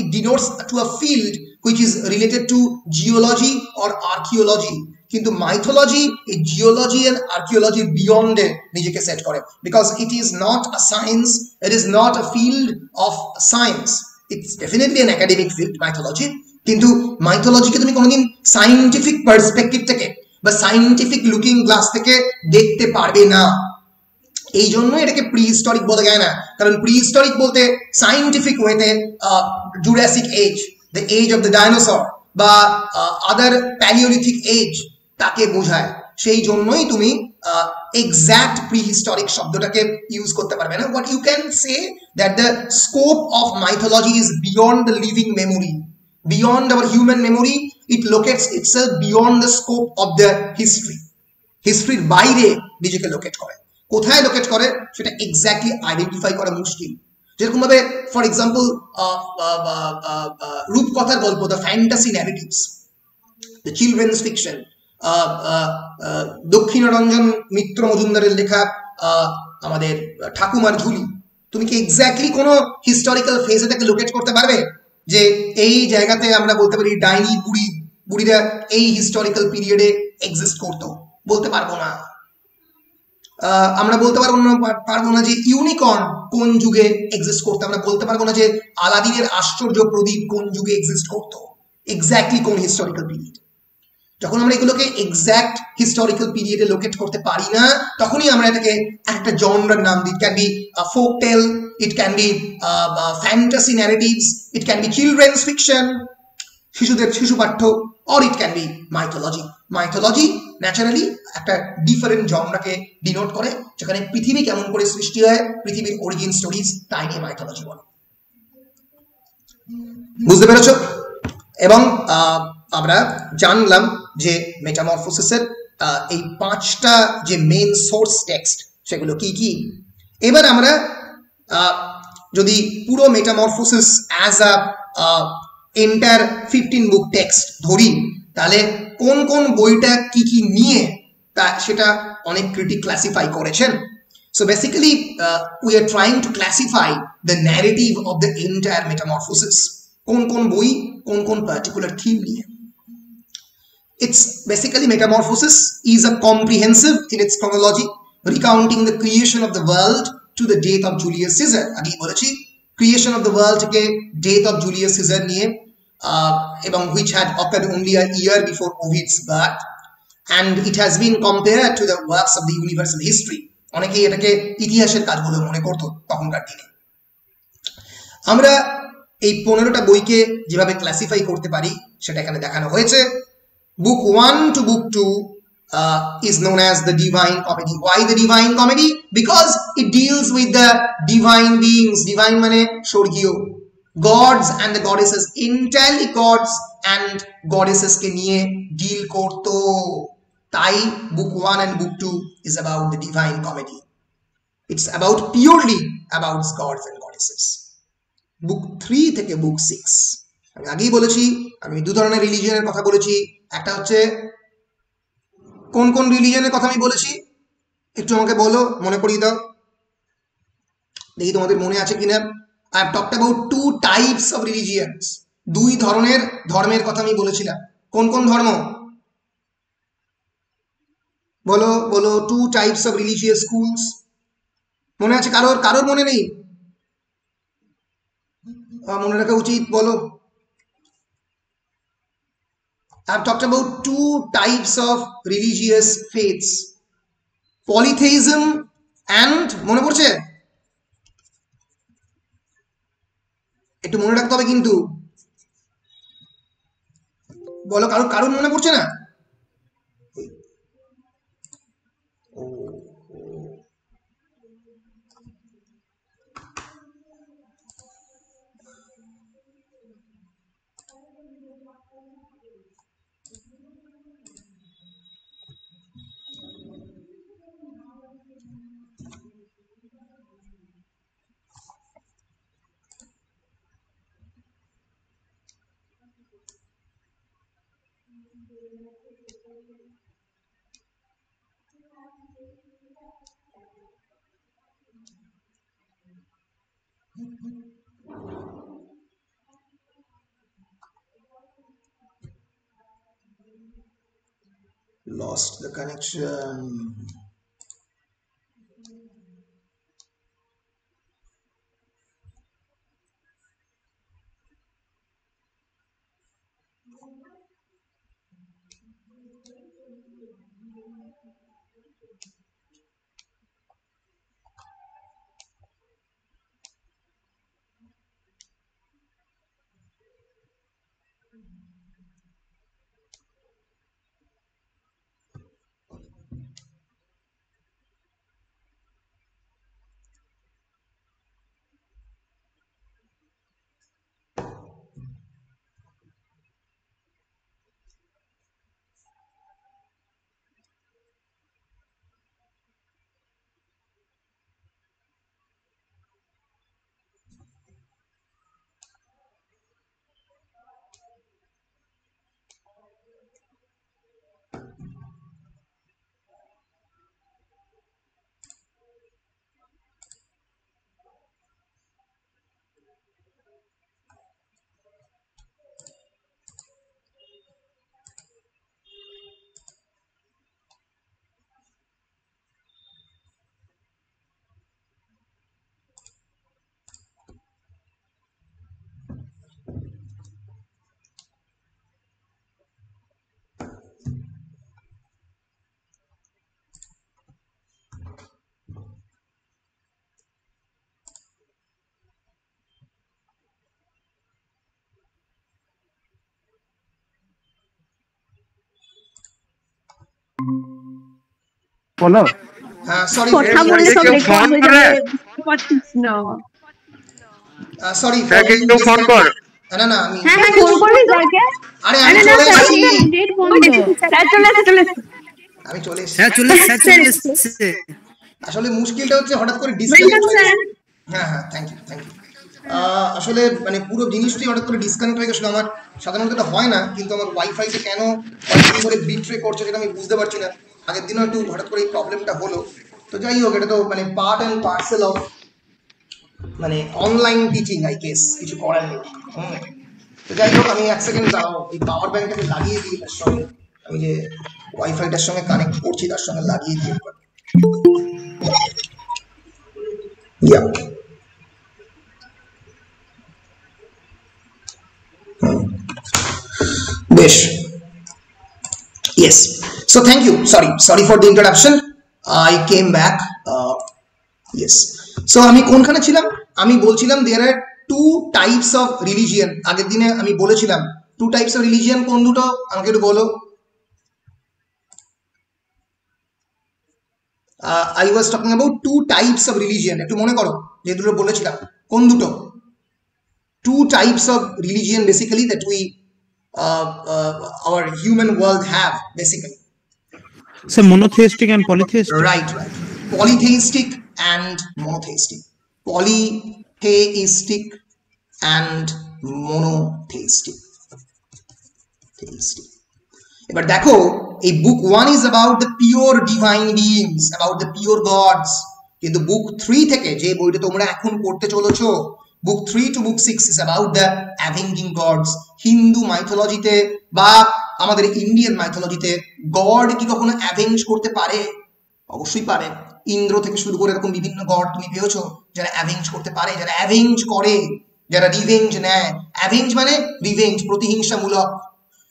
it denotes to a field which is related to geology or archaeology. কিন্তু মাইথোলজি এই জিওলজি এন্ড আর্কিওলজি বিয়ন্ড এ নিজেকে সেট করে, because it is not a science, it is not a field of science, it's definitely an academic field mythology. কিন্তু মাইথোলজিকে তুমি কোনোদিন সায়েন্টিফিক পার্সপেক্টিভ থেকে বা সায়েন্টিফিক লুকিং গ্লাস থেকে দেখতে পারবে না। এই জন্য এটাকে প্রিহিস্টোরিক বলা যায় না, কারণ প্রিহিস্টোরিক বলতে সায়েন্টিফিক ওয়েতে Jurassic age, the age of the dinosaur বা আদার প্যালিওলিথিক এজ তাকে বোঝায়। সেই জন্যই তুমি এক্সাক্ট প্রিহিস্টোরিক শব্দটাকে ইউজ করতে পারবে না। What you can say that the scope of mythology is beyond the living memory, beyond our human memory, it locates itself beyond the scope of the history. হিস্ট্রির বাইরে নিজেকে লোকেট করে, কোথায় লোকেট করে সেটা এক্স্যাক্টলি আইডেন্টিফাই করা মুশকিল। যেরকম ভাবে ফর এক্সাম্পল রূপকথার গল্প, the fantasy narratives, the children's fiction, Dakshinaranjan Mitra মজুমদারের লেখা আমাদের ঠাকুমার ঝুলি, তুমি কি এক্স্যাক্টলি কোনো হিস্টোরিক্যাল ফেজে তাকে লোকেট করতে পারবে যে এই জায়গাতে আমরা বলতে পারি ডাইনি বুড়িরা এই হিস্টোরিক্যাল পিরিয়ডে এক্সিস্ট করতো? বলতে পারবো না। আমরা বলতে পারবো না যে ইউনিকর্ন কোন যুগে এক্সিস্ট করতো, আমরা বলতে পারবো না যে আলাদিনের আশ্চর্য প্রদীপ কোন যুগে এক্সিস্ট করতো, এক্স্যাক্টলি কোন হিস্টোরিক্যাল পিরিয়ড। যখন আমরা এগুলোকে এক্স্যাক্ট হিস্টোরিক্যাল পিরিয়ডে লোকেট করতে পারি না, তখনই আমরা এটাকে একটা জনরার নাম দিই। It can be folk tale, it can be fantasy narratives, it can be children's fiction, শিশুদের শিশু পাঠ্য, or it can be mythology. Mythology naturally একটা ডিফারেন্ট জনরাকে ডিনোট করে, যেখানে পৃথিবী কেমন করে সৃষ্টি হয়, পৃথিবীর অরিজিন স্টোরিজ, তাই নিয়ে মাইথোলজি বলে। বুঝতে পেরেছ? এবং আমরা জানলাম যে মেটামরফোসিসের এই 5টা যে মেইন সোর্স টেক্সট সেগুলো কি কি। এবার আমরা যদি পুরো metamorphosis as a entire 15 book text ধরি, তাহলে কোন কোন বইটা কি কি নিয়ে তা সেটা অনেক ক্রিটিক ক্লাসিফাই করেছেন। So basically we are trying to classify the narrative of the entire metamorphosis. কোন কোন বই কোন কোন পার্টিকুলার থিম নিয়ে। It's basically metamorphosis is a comprehensive in its chronology, recounting the creation of the world to the death of Julius Caesar. আগেই বলেছি creation of the world থেকে death of Julius Caesar নিয়ে, এবং which had occurred only a year before Ovid's birth, and it has been compared to the works of the universal history. অনেকেই এটাকে ইতিহাসের কাজ বলে মনে করতো তখনকার দিনে। আমরা এই 15টা বইকে যেভাবে ক্লাসিফাই করতে পারি সেটা এখানে দেখানো হয়েছে। Book 1 to Book 2 is known as the Divine Comedy. Why the Divine Comedy? Because it deals with the divine beings. Divine মানে স্বর্গীয়, gods and the goddesses, entirely gods and goddesses কে নিয়ে ডিল করতো। তাই Book 1 and Book 2 is about the Divine Comedy. It's about purely about gods and goddesses. Book 3 থেকে Book 6 আমি আগেই বলেছি, আমি দু ধরনের রিলিজিয়নের কথা বলেছি। একটা হচ্ছে কোন কোন রিলিজিয়নের কথা আমি বলেছি একটু আমাকে বলো, মনে করিয়ে দাও, দেখি তোমাদের মনে আছে কিনা। I have talked about 2 types of religions. 2 ধরনের ধর্মের কথা আমি বলেছিলাম। কোন কোন ধর্ম বলো বলো? 2 types of religious schools. মনে আছে কারোর? কারোর মনে নেই? মনে রাখা উচিত, বলো। I've talked about 2 types of religious faiths, polytheism and, মনে পড়ছে? একটু মনে রাখতে হবে কিন্তু, বলো। কারোর কারোর মনে পড়ছে না? Lost the connection. বলো। সরি কথা বলে সব রেকর্ড হয়ে যাবে, পারছিস না। সরি কেউ ফোন কর। না আমি হ্যাঁ ফোন করবি স্যারকে। আরে আরে আমি না চলে স্যার এসেছি, ডেট বন্ধ। স্যার চলে এসেছে। আমি চলে এসেছি। হ্যাঁ চলে এসেছে। আসলে মুশকিলটা হচ্ছে হঠাৎ করে ডিসকানেক্ট ওয়েলকাম হয়ে স্যার। গেছে। হ্যাঁ থ্যাংক ইউ আসলে মানে পুরো জিনিসটাই হঠাৎ করে ডিসকানেক্ট হয়ে গেছিল। আমার সাধারণত এটা হয় না, কিন্তু আমার ওয়াইফাইতে কেন কয়েকদিন ধরে বিট্রে করছে সেটা আমি বুঝতে পারছি না। আগের দিনও একটু হঠাৎ করে এই প্রবলেমটা হলো। তো যাই হোক, এটা তো মানে পার্ট অ্যান্ড পার্সেল অফ মানে অনলাইন টিচিং, আই গেস, কিছু করার নেই। তো যাই হোক, আমি এক সেকেন্ড দাঁড়াও, এই পাওয়ার ব্যাংকটাকে লাগিয়ে দিই তার সঙ্গে, আমি যে ওয়াইফাইটার সঙ্গে কানেক্ট করছি তার সঙ্গে লাগিয়ে দিই একবার। বেশ, yes, so thank you, sorry for the introduction, I came back. Yes, so আমি কোনখানে ছিলাম? আমি বলছিলাম there are two types of religion. আগের দিনে আমি বলেছিলাম two types of religion কোন দুটো আমাকে একটু বলো। I was talking about two types of religion. একটু মনে করো যে দুটো বলেছিলাম, কোন দুটো? Two types of religion basically that we our human world have basically. So monotheistic and polytheistic. Right. Polytheistic and monotheistic. Polytheistic and monotheistic. এবার দেখো, এই বুক 1 is about the pure divine beings, about the pure gods. কিন্তু বুক 3 থেকে, যে বইটা তোমরা এখন পড়তে চলেছো, বুক 3 to book 6 is about the avenging gods. Hindu মাইথোলজিতে বা আমাদের ইন্ডিয়ান মাইথোলজিতে গড কি কখনো অ্যাভেঞ্জ করতে পারে? অবশ্যই পারে। ইন্দ্র থেকে শুরু করে এরকম বিভিন্ন গড তুমি পেয়েছো যারা অ্যাভেঞ্জ করতে পারে, যারা অ্যাভেঞ্জ করে, যারা রিভেঞ্জ নেয়। অ্যাভেঞ্জ মানে revenge, প্রতিহিংসামূলক।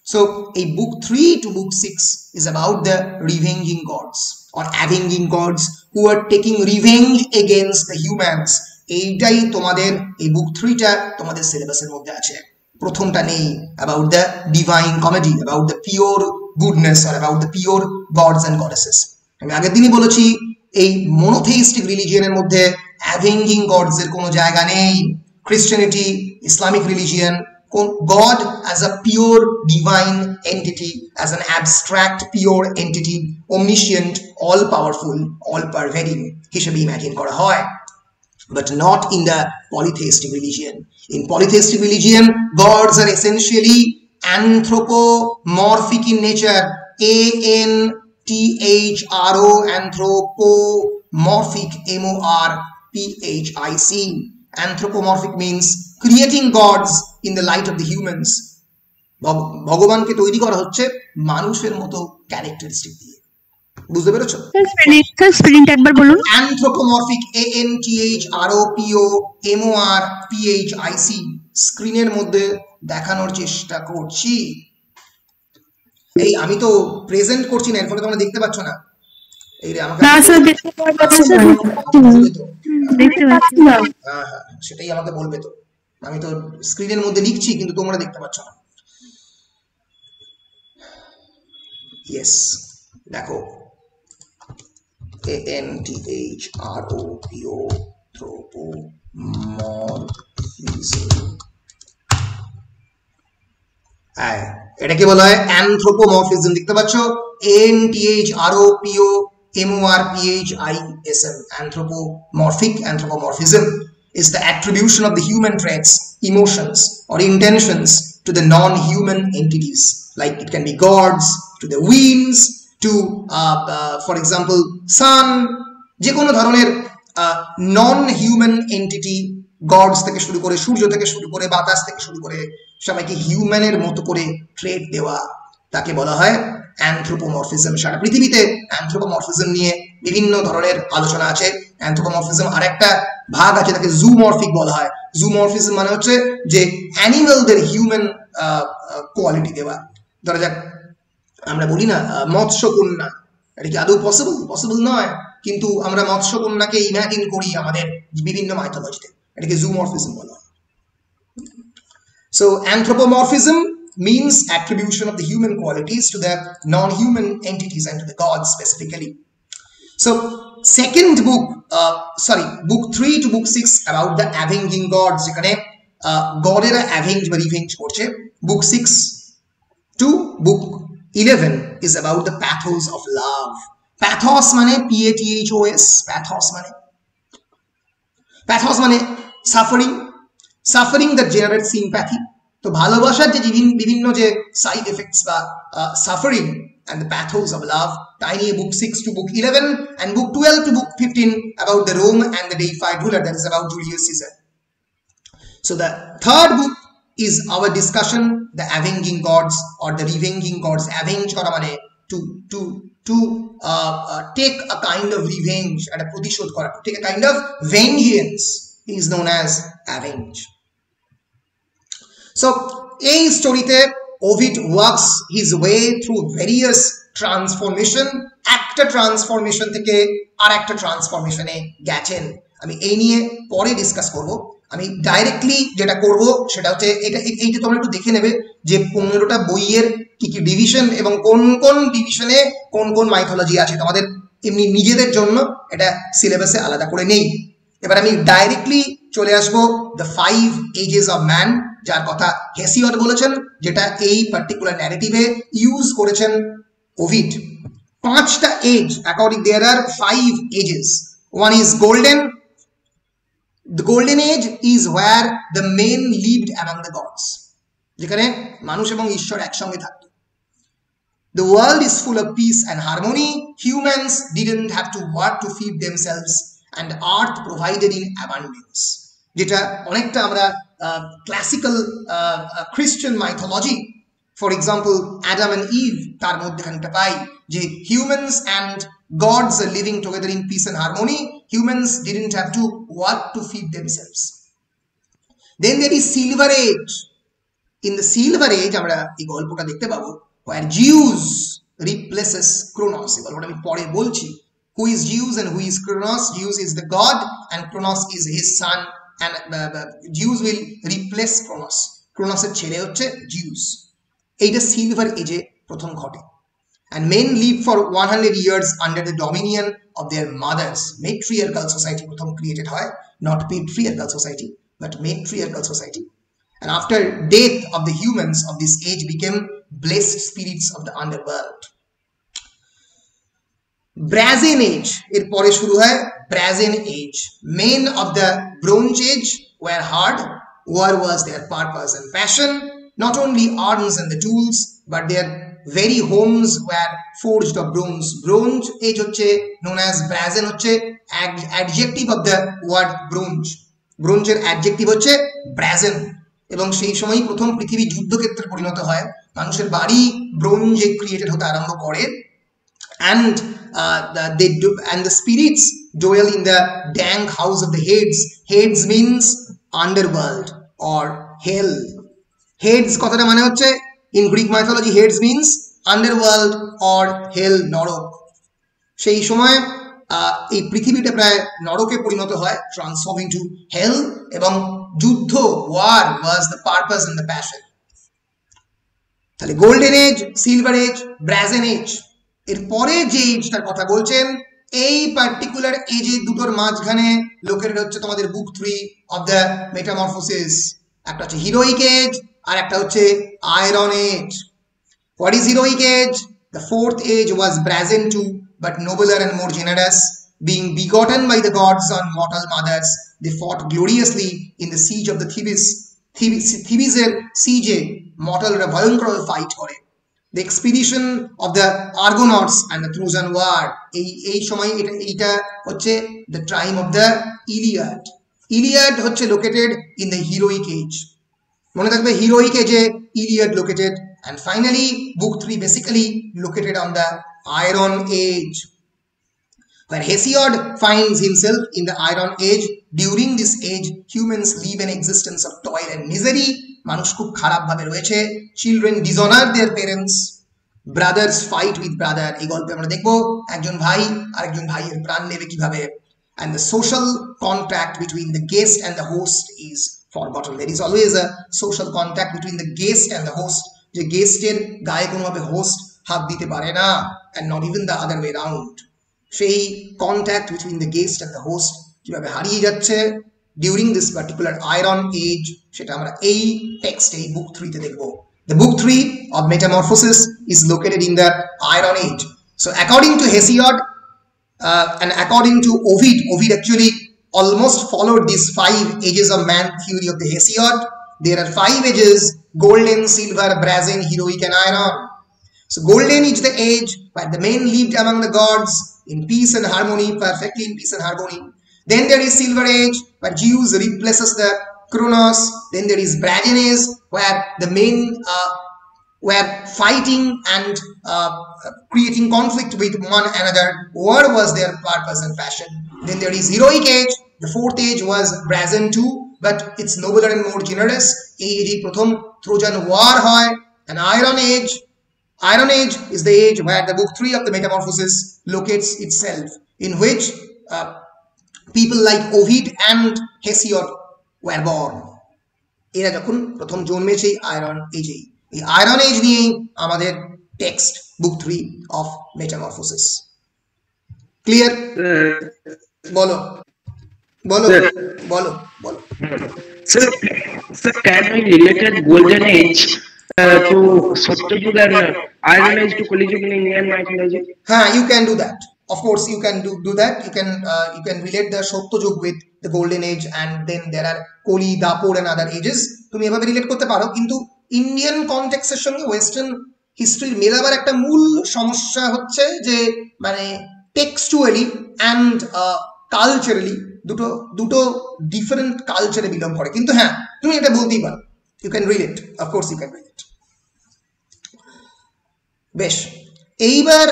So a book 3 to book 6 is about the revenging gods or avenging gods who are taking revenge against the humans. এইটাই তোমাদের এই বুক 3টা তোমাদের সিলেবাসের মধ্যে আছে। প্রথমটা নেই, about the divine comedy, about the pure goodness or about the pure gods and goddesses. আমি আগের দিনই বলেছি এই মনোথেইস্টিক রিলিজিয়নের মধ্যে অ্যাভেঞ্জিং গডস এর কোনো জায়গা নেই। Christianity, Islamic religion, God as a pure divine entity, as an abstract pure entity, omniscient, all powerful, all pervading হিসেবে ইমাজিন করা হয়, but not in the polytheistic religion. In polytheistic religion, gods are essentially anthropomorphic in nature. ANTHRO, anthropomorphic, MORPHIC. Anthropomorphic means creating gods in the light of the humans. ভগবানকে তৈরি করা হচ্ছে মানুষের মতো ক্যারেক্টারিস্টিক দিয়ে। বুঝতে পেরেছো? স্পেলিংটা একবার বলুন। অ্যানথ্রোপোমরফিক, ANTHROPOMORPHIC। স্ক্রিনের মধ্যে দেখানোর চেষ্টা করছি। এই আমি তো প্রেজেন্ট করছি না, এর ফলে তোমরা দেখতে পাচ্ছ না। এই রে আমাকে দেখতে পাচ্ছি না। হ্যাঁ সেটাই আমাকে বলবে তো। আমি তো স্ক্রিনের মধ্যে লিখছি কিন্তু তোমরা দেখতে পাচ্ছ না। ইয়েস, দেখো এটা কি বলা হয়? অ্যানথ্রোপোমরফিজম। দেখতে পাচ্ছ? ANTHROPOMORPHISM, anthropomorphic. Anthropomorphism is the attribution of the human traits, emotions or intentions to the non-human entities, like it can be gods, to the winds, to for example sun, যে কোনো ধরনের non-human entity, gods থেকে শুরু করে, সূর্য থেকে শুরু করে, বাতাস থেকে শুরু করে সবাইকে হিউম্যানের মতো করে ট্রেট দেওয়া, তাকে বলা হয় অ্যানথ্রোপোমরফিজম। সারা পৃথিবীতে অ্যানথ্রোপোমরফিজম নিয়ে বিভিন্ন ধরনের আলোচনা আছে। অ্যানথ্রোপোমরফিজম আরেকটা ভাগ আছে, তাকে জুমরফিক বলা হয়। জুমরফিজম মানে হচ্ছে যে অ্যানিমালদের হিউম্যান কোয়ালিটি দেওয়া। ধরা যাক আমরা বলি না মৎস্যকন্যা, এটা কি আদৌ পসিবল? পসিবল নয়, কিন্তু আমরা মৎস্যকন্যাকে ইমাজিন করি আমাদের বিভিন্ন মাইথোলজিতে, এটাকে জুমরফিজম বলা হয়। So anthropomorphism means attribution of the human qualities to the non-human entities and to the gods specifically. So second book, book 3 to book 6 about the avenging gods, যেখানে গডেরা অ্যাভেঞ্জ বা রিভেঞ্জ করছে। book 6 to book 11 is about the pathos of love. pathos মানে PATHOS, pathos মানে suffering that generates sympathy. তো ভালোবাসার যে বিভিন্ন যে সাইড এফেক্টস বা suffering and the pathos of love, tiny book 6 to book 11, and book 12 to book 15 about the Rome and the deified ruler, that is about Julius Caesar. So the third book is our discussion, the avenging gods or the revenging gods. Avenge kora mane to take a kind of revenge and a pratishod kora, to take a kind of vengeance is known as avenge. So a story te Ovid works his way through various transformation, একটা ট্রান্সফরমেশন থেকে আর একটা ট্রান্সফরমেশনে গেছেন। আমি এই নিয়ে পরে ডিসকাস করব। আমি ডাইরেক্টলি যেটা করব সেটা হচ্ছে এইটা তোমরা একটু দেখে নেবে যে 15টা বইয়ের কি কি ডিভিশন এবং কোন কোন ডিভিশনে কোন কোন মাইথোলজি আছে, তোমাদের এমনি নিজেদের জন্য এটা সিলেবাসে আলাদা করে নেই। এবার আমি ডাইরেক্টলি চলে আসবো দ্য 5 এজেস অফ ম্যান, যার কথা হেসিওড বলেছেন, যেটা এই পার্টিকুলার ন্যারেটিভে ইউজ করেছেন ওভিড। 5টা age, according there are 5 ages. One is golden. The golden age is where the men lived among the gods, যেখানে মানুষ এবং ঈশ্বর একসঙ্গে থাকতো। The world is full of peace and harmony. Humans didn't have to work to feed themselves and earth provided in abundance, যেটা অনেকটা আমরা classical Christian mythology, for example Adam and Eve, তার মধ্যে খানিকটা পাই যে humans and gods are living together in peace and harmony. Humans didn't have to work to feed themselves. Then there is Silver Age. In the Silver Age আমরা এই গল্পটা দেখতে পাবো where Zeus replaces Kronos. এই গল্পটা আমি পরে বলছি। Who is Zeus and who is Kronos? Zeus is the god and Kronos is his son, and Zeus will replace Kronos. Kronos-এর ছেলে হচ্ছে Zeus. এইটা সিলভার এজে প্রথম ঘটে। And men live for 100 years under the dominion of their mothers. Matriarchal society প্রথম created হয়, not patriarchal society, but matriarchal society. And after death of the humans of this age became blessed spirits of the underworld. Brazen Age, এর পরে শুরু হয় Brazen Age. Men of the Bronze Age were hard. War was their purpose and passion. Not only arms and the tools, but their very homes were forged of bronze. Bronze Age হচ্ছে known as Brazen, হচ্ছে adjective of the word bronze. Bronze এর adjective হচ্ছে Brazen, এবং সেই সময় প্রথম পৃথিবী যুদ্ধক্ষেত্রে পরিণত হয়। মানুষের বাড়ি ব্রোঞ্জে ক্রিয়েটেড হতে আরম্ভ করে, and the spirits dwell in the dank house of the Hades. Hades means underworld or hell. Hades কথাটা মানে হচ্ছে in Greek mythology Hades means underworld or hell, নরক। সেই সময় এই পৃথিবীটা প্রায় নরকে পরিণত হয়, transforming to hell, এবং যুদ্ধ, war was the purpose and the passion. তাহলে golden age, silver age, brazen age. এর পরে যে এজটার কথা বলছেন, এই পার্টিকুলার এজে দুটোর মাঝখানে লোকের হচ্ছে তোমাদের বুক 3 অফ দ্য মেটামরফোসিস। একটা হচ্ছে হিরোইক এজ আর একটা হচ্ছে iron age. What is heroic age? The 4th age was brazen too, but nobler and more generous. Being begotten by the gods on mortal mothers, they fought gloriously in the siege of the Thebes. Thebes-এর siege mortalরা ভয়ঙ্কর ফাইট করে। The expedition of the Argonauts and the Trojan War, এই সময় এটা হচ্ছে the time of the Iliad. Iliad হচ্ছে located in the heroic age. মনে থাকবে heroic age Iliad located, and finally book 3 basically located on the Iron Age, where Hesiod finds himself in the Iron Age. During this age humans live an existence of toil and misery. মানুষ খুব খারাপ ভাবে রয়েছে। Children dishonor their parents. Brothers fight with brother. এই গল্পে আমরা দেখবো একজন ভাই আরেকজন ভাইয়ের প্রাণ নেবে কিভাবে। And the social contact between the guest and the host is forgotten. There is always a social contact between the guest and the host, যে গেস্টের গায়ে কোনোভাবে হোস্ট হাত দিতে পারে না, and not even the other way around. সেই contact between the guest and the host কিভাবে হারিয়ে যাচ্ছে during this particular iron age, সেটা আমরা এই টেক্সট, এই বুক 3 তে দেখব। The book 3 of Metamorphosis is located in the Iron Age. So according to Hesiod and according to Ovid actually almost followed these 5 ages of man theory of the Hesiod. There are 5 ages: golden, silver, brazen, heroic and iron. So golden is the age where the men lived among the gods in peace and harmony, perfectly in peace and harmony. Then there is silver age where Zeus replaces the Kronos. Then there is brazen age where the men were fighting and creating conflict with one another. War was their purpose and passion. Then there is heroic age. The 4th age was brazen too, but it's nobler and more generous. Age prothom Trojan war hoy. And Iron Age is the age where the book 3 of the Metamorphosis locates itself, in which people like Ovid and Hesiod were born. এরা যখন প্রথম জন্মেছে আয়রন এজে, এই আয়রন এজ নিয়ে আমাদের text book 3 of metamorphosis. Clear? বলো বলো বলো বলো। Sir, can we relate golden age to Satyajug and Iron Age to Kali Yuga in Indian mythology? You can do that. Of course, you can do that. You can relate the Satyajug with the golden age, and then there are Koli, Dapur and other ages. তুমি এভাবে রিলেট করতে পারো, কিন্তু ইন্ডিয়ান কনটেক্সটের সঙ্গে ওয়েস্টার্ন হিস্ট্রির মেলাবার একটা মূল সমস্যা হচ্ছে যে মানে টেক্সচুয়ালি অ্যান্ড কালচারালি দুটো ডিফারেন্ট কালচারে বিলং করে। কিন্তু হ্যাঁ, তুমি এটা বলতেই পারো, you can relate, of course you can relate. বেশ, এইবার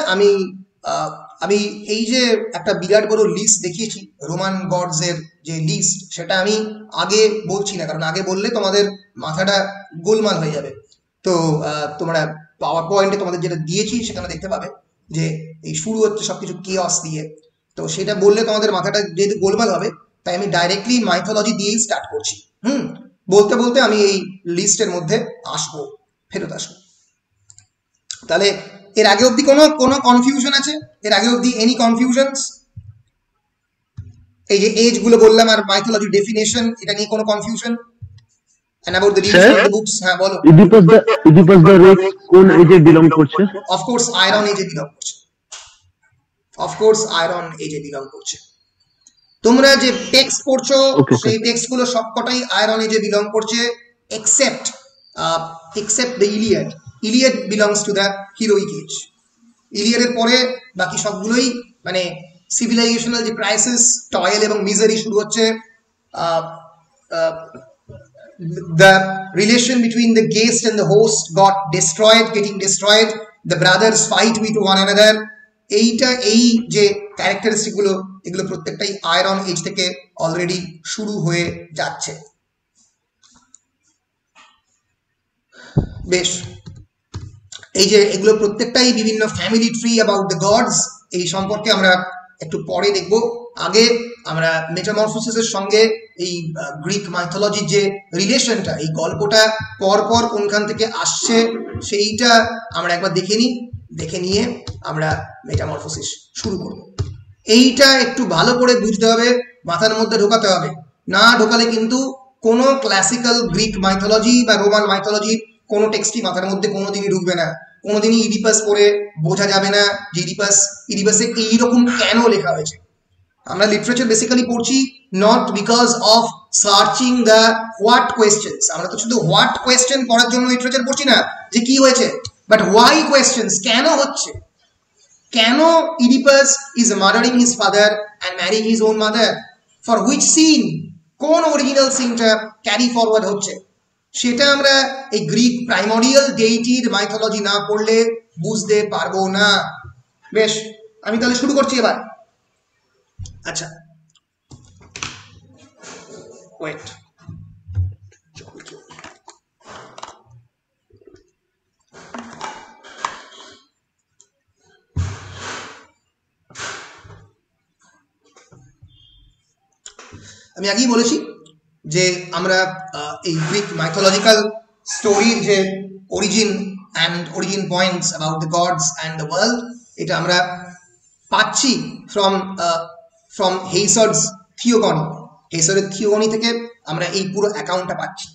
আমি এই যে একটা বিরাট বড় লিস্ট দেখিয়েছি রোমান গডস এর যে লিস্ট, সেটা আমি আগে বলছি না, কারণ আগে বললে তোমাদের মাথাটা গোলমাল হয়ে যাবে। তো তোমরা পাওয়ার পয়েন্টে তোমাদের যেটা দিয়েছি সেখানে দেখতে পাবে যে এই শুরু হচ্ছে সবকিছু কেওস দিয়ে। তো সেটা বললে তোমাদের মাথাটা যেহেতু গোলমাল হবে, তাই আমি ডাইরেক্টলি মাইথোলজি দিয়েই স্টার্ট করছি। বলতে বলতে আমি এই লিস্টের মধ্যে ফেরত আসবো। তাহলে এর আগে অবধি কোনো কনফিউশন আছে? এর আগে অবধি এনি কনফিউশনস? এই যে এজ গুলো বললাম আর মাইথোলজি ডেফিনেশন, এটা নিয়ে কোনো confusion? And about the reading of the books, হ্যাঁ বলো। Oedipus the Rex কোন এজে বিলং করছে? অফ কোর্স আয়রন এজে বিলং করছে। অফকোর্স আয়রন এজে বিলং করছে। তোমরা যে টেক্সট পড়ছো সেই টেক্সট গুলো সবকটাই আয়রন এজে বিলং করছে, except the Iliad. Iliad belongs to the heroic age. ইলিয়াডের পরে বাকি সবগুলোই মানে সিভিলাইজেশনাল যে ক্রাইসিস, টয়েল এবং মিজারি শুরু হচ্ছে। The relation between the guest and the host got getting destroyed. The brothers fight with one another. এই যে ক্যারেক্টারিস্টিক গুলো, এগুলো প্রত্যেকটাই আয়রন এজ থেকে অলরেডি শুরু হয়ে যাচ্ছে। বেশ, এই যে এগুলো প্রত্যেকটাই বিভিন্ন family tree about the gods, এই সম্পর্কে আমরা একটু পরে দেখব। আগে আমরা মেটামরফোসিসের সঙ্গে এই গ্রিক মাইথোলজির যে রিলেশনটা, এই গল্পটা পরপর কোনখান থেকে আসছে সেইটা আমরা একবার দেখে নিয়ে আমরা মেটামরফোসিস শুরু করব। এইটা একটু ভালো করে বুঝতে হবে, মাথার মধ্যে ঢোকাতে হবে, না ঢোকালে কিন্তু কোনো ক্লাসিক্যাল গ্রিক মাইথোলজি বা রোমান মাইথোলজির কোনো টেক্সটই মাথার মধ্যে কোনোদিনই ঢুকবে না। কোনোদিনই ইডিপাস পড়ে বোঝা যাবে না যে ইডিপাসে এইরকম কেন লেখা হয়েছে। আমরা লিটারেচার বেসিক্যালি পড়ছি not because of searching the what questions. আমরা তো শুধু হোয়াট কোয়েশ্চেন পড়ার জন্য লিটারেচার পড়ছি না যে কি হয়েছে, বাট হোয়াই কোয়েশ্চেন্স, কেন হচ্ছে, কেন Oedipus is murdering his father and marrying his own mother, for which sin, কোন অরিজিনাল সিনটা ক্যারি ফরওয়ার্ড হচ্ছে, সেটা আমরা এই গ্রিক প্রাইমোরিয়াল ডেইটির মাইথোলজি না পড়লে বুঝতে পারবো না। বেশ, আমি তাহলে শুরু করছি এবার। আচ্ছা, ওয়েট, আমি আগেই বলেছি যে আমরা এই গ্রিক মাইথোলজিক্যাল স্টোরির যে origin points about the gods and the world, এটা আমরা পাচ্ছি from Hesiod's Theogony. Hesiod's Theogony থেকে আমরা এই পুরো অ্যাকাউন্টটা পাচ্ছি।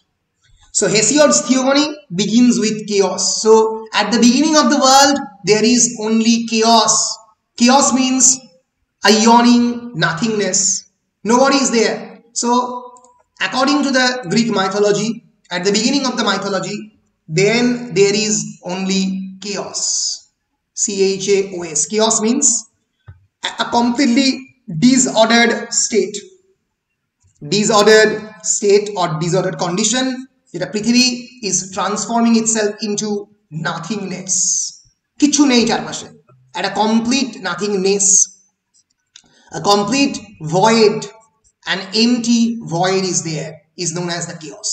So Hesiod's Theogony begins with chaos. So at the beginning of the world there is only chaos. Chaos means a yawning nothingness. Nobody is there. So according to the Greek mythology, at the beginning of the mythology, then there is only chaos. C-H-A-O-S. Chaos means a completely disordered state or disordered condition যেটা পৃথিবী is transforming itself into nothingness. কিছু নেই চারপাশে, একটা complete nothingness, a complete void, an empty void is there, is known as the chaos.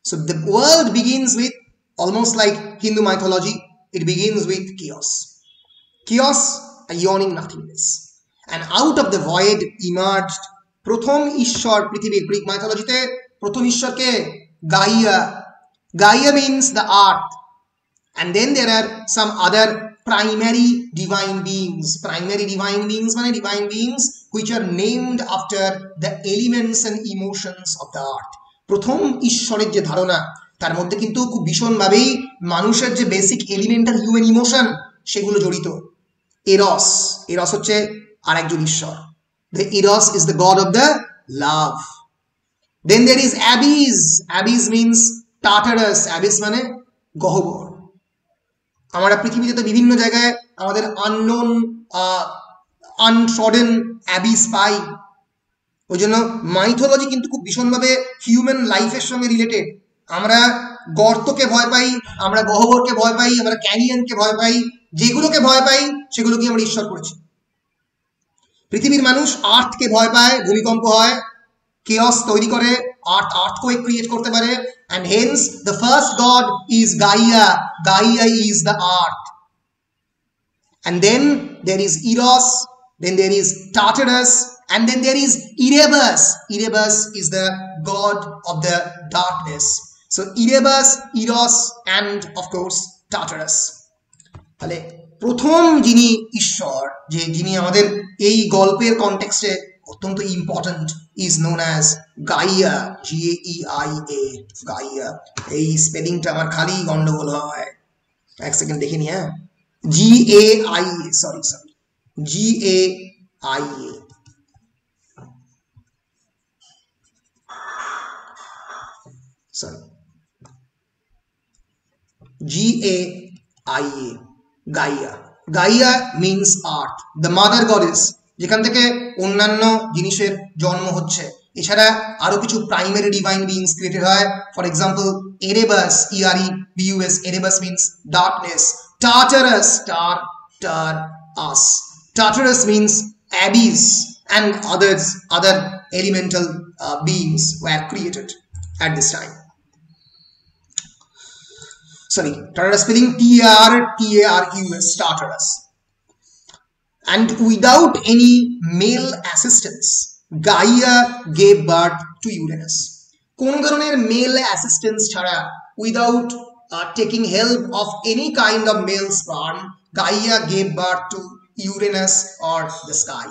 So the world begins with, almost like Hindu mythology, it begins with chaos, a yawning nothingness, and out of the void emerged প্রথম ঈশ্বর পৃথিবীর গ্রিক মাইথোলজিতে প্রথম ঈশ্বরকে Gaia means the earth, and then there are some other primary divine beings মানে divine beings which are named after the elements and emotions of the earth. প্রথম ঈশ্বরের যে ধারণা তার মধ্যে কিন্তু খুব ভীষণভাবেই মানুষের যে বেসিক এলিমেন্টাল হিউম্যান ইমোশন সেগুলো জড়িত। এরস হচ্ছে আরেকজন ঈশ্বর। The Eros is the god of the love. Then there is Abyss. Abyss means Tartarus. Abyss মানে গহ্বর। আমরা পৃথিবীতে তো বিভিন্ন জায়গায় আমাদের unknown untrodden abyss পাই। ওই জন্য মাইথোলজি কিন্তু খুব ভীষণভাবে হিউম্যান লাইফের সঙ্গে রিলেটেড। আমরা গর্তকে ভয় পাই, আমরা গহ্বরকে ভয় পাই, আমরা ক্যানিয়নকে ভয় পাই, যেগুলোকে ভয় পাই সেগুলোকে আমরা ঈশ্বর করেছি। পৃথিবীর মানুষ আর্থকে ভয় পায়, ভূমিকম্প হয়, কেওস তৈরি করে, আর্থকোয়েক ক্রিয়েট করতে পারে, and hence the first god is Gaia is the earth, and then there is Eros, then there is Tartarus, and then there is Erebus is the god of the darkness. So Erebus, Eros, and of course Tartarus. তাহলে প্রথম যিনি ঈশ্বর, যিনি আমাদের এই গল্পের কনটেক্সটে অত্যন্ত ইম্পর্টেন্ট, ইজ নোন অ্যাজ গাইয়া, Gaia. গাইয়া, এই স্পেলিংটা আমার খালি গন্ডগোল হয়, এক সেকেন্ড দেখে নি। হ্যাঁ, GAIA, sorry GAIA। sorry GAIA, Gaia means earth, the mother goddess, যেখান থেকে অন্যান্য জিনিসের জন্ম হচ্ছে। এছাড়া আরো কিছু প্রাইমারি ডিভাইন বিংস ক্রিয়েটেড হয়। For example Erebus, EREBUS, Erebus means darkness. Tartarus means abyss, and other elemental beings were created at this time. Sorry, Tartarus spelling TARTARUS, Tartarus. And without any male assistance, Gaia gave birth to Uranus. কোন ধরনের মেল অ্যাসিস্ট্যান্স ছাড়া, without taking help of any kind of male sperm, Gaia gave birth to Uranus or the sky.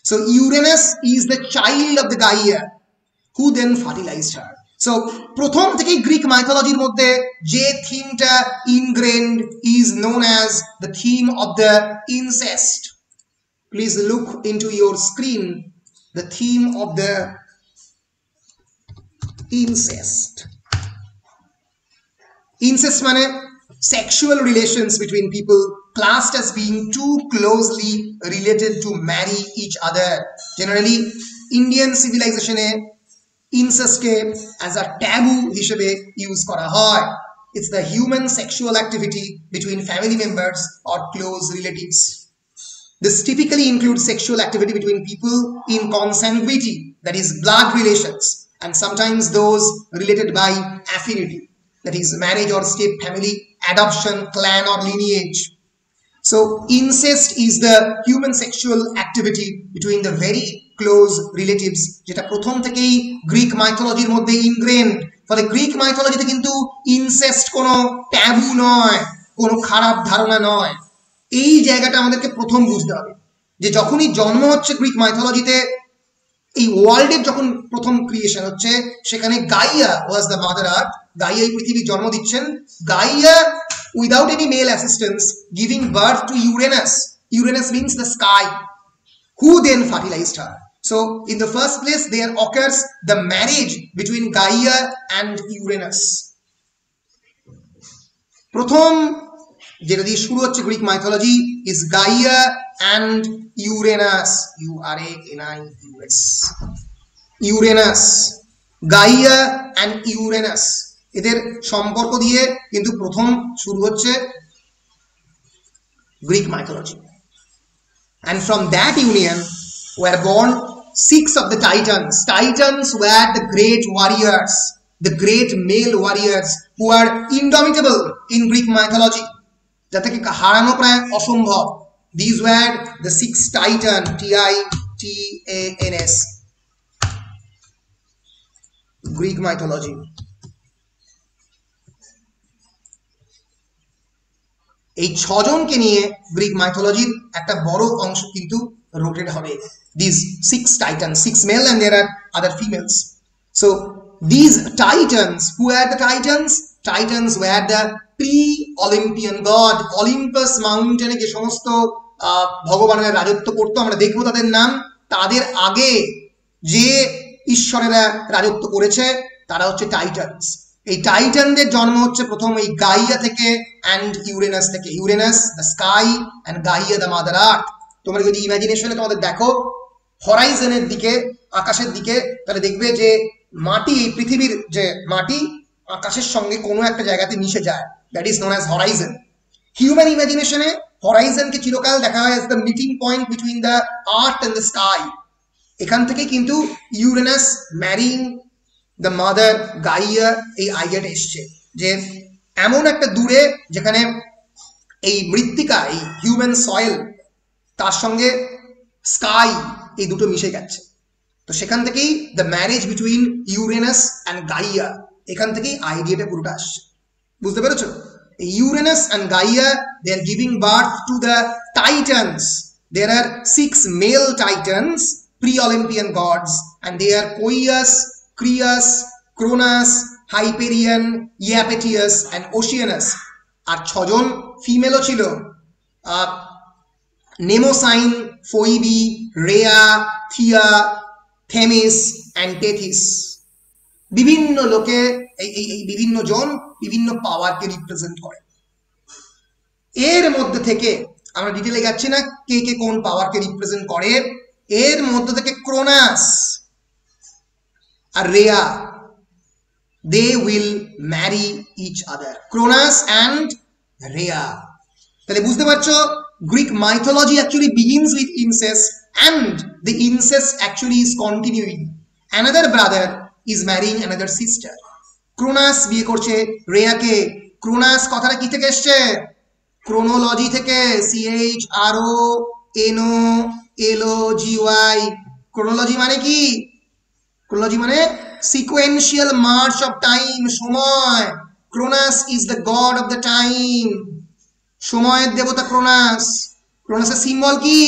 So Uranus is the child of the Gaia, who then fertilized her. So প্রথম থেকে গ্রিক মাইথোলজির মধ্যে যে থিমটা ইনগ্রেন্ড is known as the theme of the incest. Please look into your screen, the theme of the incest. Incest মানে sexual relations between people classed as being too closely related to marry each other. Generally Indian civilization e incest ke as a taboo হিসেবে ইউজ করা হয়. It's the human sexual activity between family members or close relatives. This typically includes sexual activity between people in consanguinity, that is blood relations, and sometimes those related by affinity, that is marriage or step family, adoption, clan or lineage. So incest is the human sexual activity between the very close relatives, যেটা প্রথম থেকেই গ্রিক মাইথোলজির মধ্যে ইনগ্রেন্ড। ফলে গ্রিক মাইথোলজিতে কিন্তু ইনসেস্ট কোনো ট্যাবু নয়, কোনো খারাপ ধারণা নয়। এই জায়গাটা আমাদেরকে প্রথম বুঝতে হবে। যে যখনই জন্ম হচ্ছে গ্রিক মাইথোলজিতে, এই ওয়ার্ল্ডের যখন প্রথম ক্রিয়েশন হচ্ছে, সেখানে গাইয়া ওয়াজ দ্য মাদার আর্থ। গাইয়া এই পৃথিবীর জন্ম দিচ্ছেন। Gaia without any male assistance giving birth to Uranus. Uranus means the sky, who then fertilized her. So in the first place there occurs the marriage between Gaia and Uranus. প্রথম যেটা দিয়ে শুরু হচ্ছে Greek mythology is Gaia and Uranus. U-R-A-N-I-U-S. Uranus, Gaia and Uranus, এদের সম্পর্ক দিয়ে কিন্তু প্রথম শুরু হচ্ছে Greek mythology. And from that union were born 6 of the Titans. Titans were the great warriors, the great male warriors who are indomitable in Greek mythology. যাদেরকে হারানো প্রায় অসম্ভব। These were the 6 Titan, Titans, Greek mythology. এই 6 জনকে নিয়ে গ্রিক মাইথোলজির একটা বড় অংশ কিন্তু রোটেট হবে। These 6 Titans, 6 male and there are other females. So these Titans, who are the Titans? Titans were the pre-Olympian god. Olympus mountain যে সমস্ত ভগবানের রাজত্ব করতো, আমরা দেখবো তাদের নাম। তাদের আগে যে ঈশ্বরেরা রাজত্ব করেছে তারা হচ্ছে টাইটানস। এই টাইটানদের জন্ম হচ্ছে প্রথম এই গাইয়া থেকে অ্যান্ড ইউরেনাস থেকে। ইউরেনাস দ্য স্কাই অ্যান্ড গাইয়া দ্য মাদার আর্থ। তোমরা যদি ইমাজিনেশনে তোমাদের দেখো হরাইজনের দিকে, আকাশের দিকে, তাহলে দেখবে যে মাটি, এই পৃথিবীর যে মাটি আকাশের সঙ্গে কোনো একটা জায়গাতে মিশে যায়। That is known as horizon. Human ইমাজিনেশনে হরাইজনকে চিরকাল দেখা হয় as the meeting point between the earth and the sky. এখান থেকে কিন্তু ইউরেনাস ম্যারিং দ্য মাদার গাইয়া এই আইডিয়াটা এসছে যে এমন একটা দূরে যেখানে এই মৃত্তিকা, এই হিউম্যান সয়েল, তার সঙ্গে স্কাই, এই দুটো মিশে গেছে। তো সেখান থেকেই the marriage between Uranus and গাইয়া, এখান থেকেই আইডিয়াটা পুরোটা আসছে। বুঝতে পেরেছো? Uranus and Gaia, they are giving birth to the Titans. There are 6 male Titans, pre-Olympian gods, and they are Coeus, Crius, Cronus, Hyperion, Iapetus and Oceanus. আর 6 জন ফিমেলও ছিল, নেমোসাইন, Phoebe, Rhea, Theia, Themis and Tethys. বিভিন্ন লোকে এই বিভিন্ন জন বিভিন্ন পাওয়ারকে রিপ্রেজেন্ট করে। এর মধ্যে থেকে আমরা ডিটেলে যাচ্ছি না কে কে কোন পাওয়ারকে রিপ্রেজেন্ট করে। এর মধ্যে থেকে ক্রোনাস আর Rhea, they will marry each other. Cronus and Rhea. তাহলে বুঝতে পারছো Greek mythology actually begins with incest and the incest actually is continuing. Another brother is marrying another sister. Cronus বিয়ে করছে রেয়াকে। ক্রোনাস কথাটা কি থেকে এসছে? ক্রোনোলজি থেকে, CHRONOLOGY। ক্রোনোলজি মানে কি? ক্রোনোলজি মানে সিকোয়েন্সিয়াল মার্চ অফ টাইম, সময়। Cronus is the god of the time, সময়ের দেবতা ক্রোনাস। ক্রোনাসের সিম্বল কি?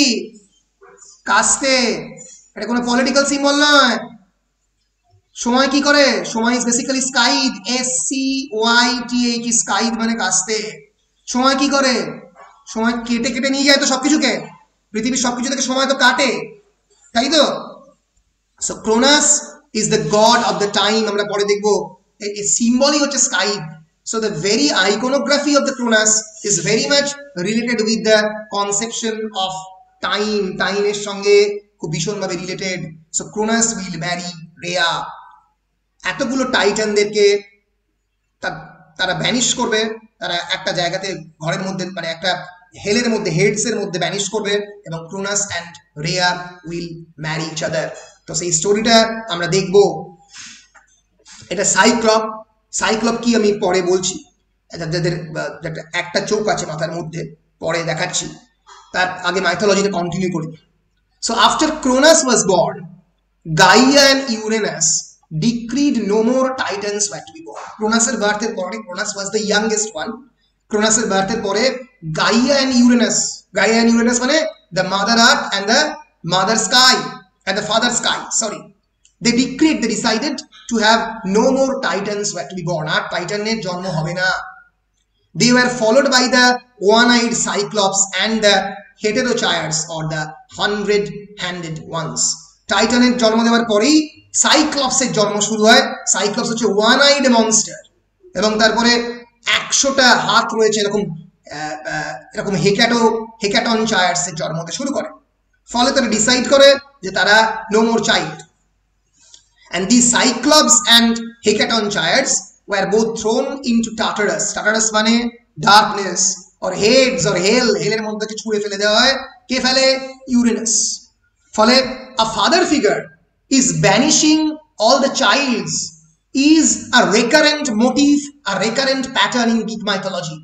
কাস্তে। এটা কোনো পলিটিক্যাল সিম্বল নয়। সময় কি করে? সময় ইজ বেসিক্যালি স্কাইদ, SCYTH, স্কাইদ মানে কাস্তে। সময় কি করে? সময় কেটে কেটে নিয়ে যায় তো সবকিছুকে, পৃথিবীর সবকিছু থেকে সময় তো কাটে, তাই তো? So Cronus is the god of the time. আমরা পরে দেখবো এই সিম্বলই হচ্ছে স্কাইদ। So the very iconography of the Cronus is very much related with the conception of time. Time এর সঙ্গে খুব ভীষণভাবে related. So Cronus will marry Rhea. এতগুলো টাইটানদেরকে তারা ব্যানিশ করবে, তারা একটা জায়গাতে ঘরের মধ্যে মানে একটা হেলের মধ্যে, হেডস এর মধ্যে ব্যানিশ করবে, এবং Cronus and Rhea will marry each other. তো সেই স্টোরিটা আমরা দেখবো। এটা সাইক্লপ। সাইক্লপ কি আমি পরে বলছি, যাদের একটা চোখ আছে মাথার মধ্যে, পরে দেখাচ্ছি। তার আগে মাইথোলজিতে কন্টিনিউ করি। So after Cronus was born, Gaia and Uranus decreed no more titans were to be born. ক্রোনাসের বার্থের পরে, Cronus was the youngest one, ক্রোনাসের বার্থের পরে Gaia and Uranus Gaia and Uranus মানে the mother earth and the mother sky and the father sky, sorry. They decided to have no more titans were to be born. আর টাইটানের জন্ম হবে না. They were followed by the one-eyed cyclops and the heterochires or the 100-handed ones. টাইটানের জন্ম দেওয়ার পরেই সাইক্লপসের জন্ম শুরু হয়. সাইক্লপস হচ্ছে ওয়ান-আইড মনস্টার এবং তারপরে 100টা হাত রয়েছে এরকম হেকাটন চায়ার্স এর জন্ম হতে শুরু করে. ফলে তারা ডিসাইড করে যে তারা no more child. And these cyclops and hecaton chairs were both thrown into Tartarus. Tartarus মানে darkness or Hades or hell. হেলের মধ্যে ছুঁড়ে ফেলে দেওয়া হয়. কে ফেলে? ইউরেনাস. ফলে a father figure is banishing all the childs is a recurrent motif, a recurrent pattern in Greek mythology.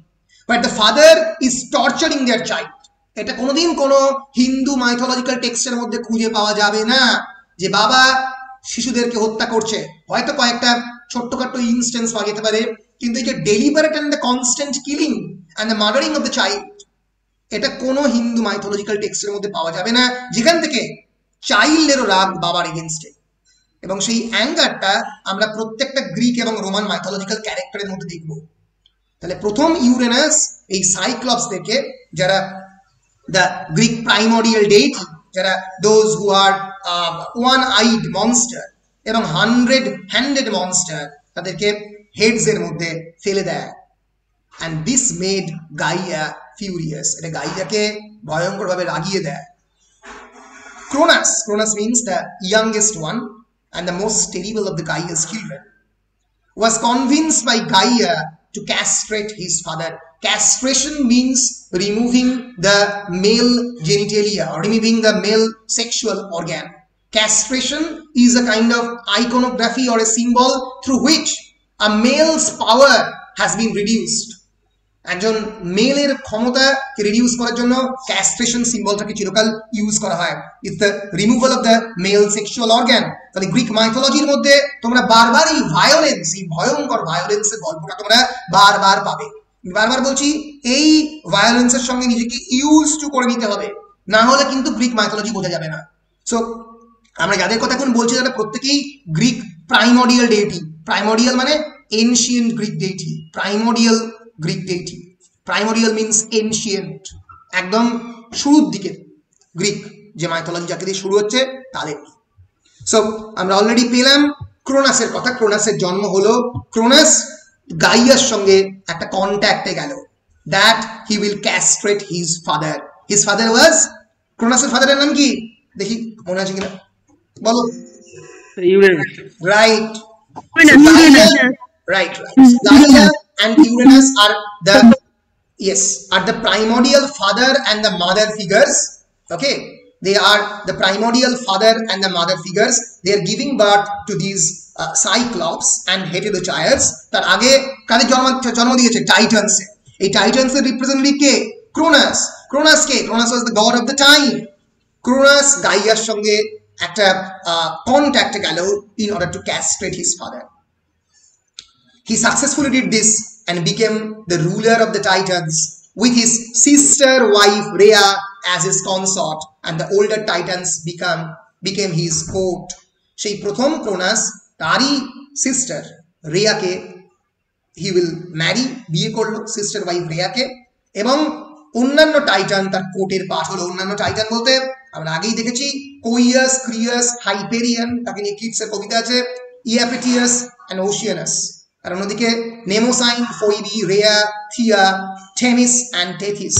But the father is torturing their child. এটা কোনোদিন কোনো হিন্দু মাইথোলজিক্যাল টেক্সটের মধ্যে খুঁজে পাওয়া যাবে না যে বাবা শিশুদেরকে হত্যা করছে. হয়তো কয়েকটা ছোট্টখাট্টো ইনস্টেন্স পাওয়া যেতে পারে, কিন্তু এই যে deliberate and the constant killing and the murdering of the child, এটা কোনো হিন্দু মাইথোলজিক্যাল টেক্সটের মধ্যে পাওয়া যাবে না, যেখান থেকে চাইল্ডেরও রাগ বাবার এগেনস্টে. এবং সেই অ্যাঙ্গারটা আমরা প্রত্যেকটা গ্রিক এবং রোমান মাইথোলজিক্যাল ক্যারেক্টারের মধ্যে দেখব. তাহলে প্রথম ইউরেনাস এই সাইক্লপসদেরকে, যারা দ্য গ্রিক প্রাইমোরিয়াল ডেইটি, যারা those who are one eyed monster এবং 100-handed মনস্টার, তাদেরকে হেডস এর মধ্যে ফেলে দেয়. And this made Gaia furious. এটা গাইয়াকে ভয়ঙ্করভাবে রাগিয়ে দেয়. Cronus means the youngest one and the most terrible of the Gaia's children, was convinced by Gaia to castrate his father. Castration means removing the male genitalia or removing the male sexual organ. Castration is a kind of iconography or a symbol through which a male's power has been reduced. একজন মেলের ক্ষমতাকে রিডিউস করার জন্য ক্যাস্ট্রেশন সিম্বলটাকে চিরকাল ইউজ করা হয়. It's the removal of the male sexual organ. তাহলে গ্রিক মাইথোলজির মধ্যে তোমরা বারবার এই ভায়োলেন্স, এই ভয়ঙ্কর ভায়োলেন্সের গল্পটা তোমরা বারবার পাবে. বারবার বলছি, এই ভায়োলেন্সের সঙ্গে নিজেকে ইউজ টু করে নিতে হবে, না হলে কিন্তু গ্রিক মাইথোলজি বোঝা যাবে না. সো আমরা যাদের কথা এখন বলছি তারা প্রত্যেকেই গ্রিক প্রাইমোরিয়াল ডেইটি. প্রাইমোরিয়াল মানে ancient Greek deity. Primordial Greek deity. Primordial means ancient, একদম শুরুর দিকে গ্রিক যে মাইথোলজি যাকে দিয়ে শুরু হচ্ছে তাদের. সো আমরা অলরেডি পেলাম ক্রোনাসের কথা. ক্রোনাসের জন্ম হলো, ক্রোনাস গাইয়ার সঙ্গে একটা কন্ট্যাক্টে গেল, that he will castrate his father. His father was, ক্রোনাসের ফাদারের নাম কি দেখি, মনে আছে কিনা বলো? Uranus. Right, right. Gaia and Uranus are the primordial father and the mother figures. Okay, they are the primordial father and the mother figures. They are giving birth to these cyclops and heterochires. তার আগে কাদের জন্ম দিয়েছে? টাইটানস. এই টাইটানস এর রিপ্রেজেন্টেটিভ কে? ক্রোনাস. ক্রোনাস কে? Cronus was the god of the time. Cronus গাইয়ার সঙ্গে একটা কন্ট্যাক্টে গেল in order to castrate his father. He successfully did this and became the ruler of the Titans with his sister wife Rhea as his consort, and the older Titans became his court. সেই প্রথম ক্রোনাস তারই সিস্টার রেয়াকে he will marry, বিয়ে করলো সিস্টার ওয়াইফ রেয়াকে, এবং অন্যান্য টাইটান তার কোর্টের পাঠ হলো. অন্যান্য টাইটান বলতে আমরা আগেই দেখেছি কোইয়াস, ক্রিয়াস, হাইপেরিয়ান, তাকে নিয়ে কিটসের কবিতা আছে, ইয়াপেটিয়াস এন্ড ওশিয়ানাস. আর অন্যদিকে Mnemosyne, Phoebe, Rhea, Theia, Themis and Tethys,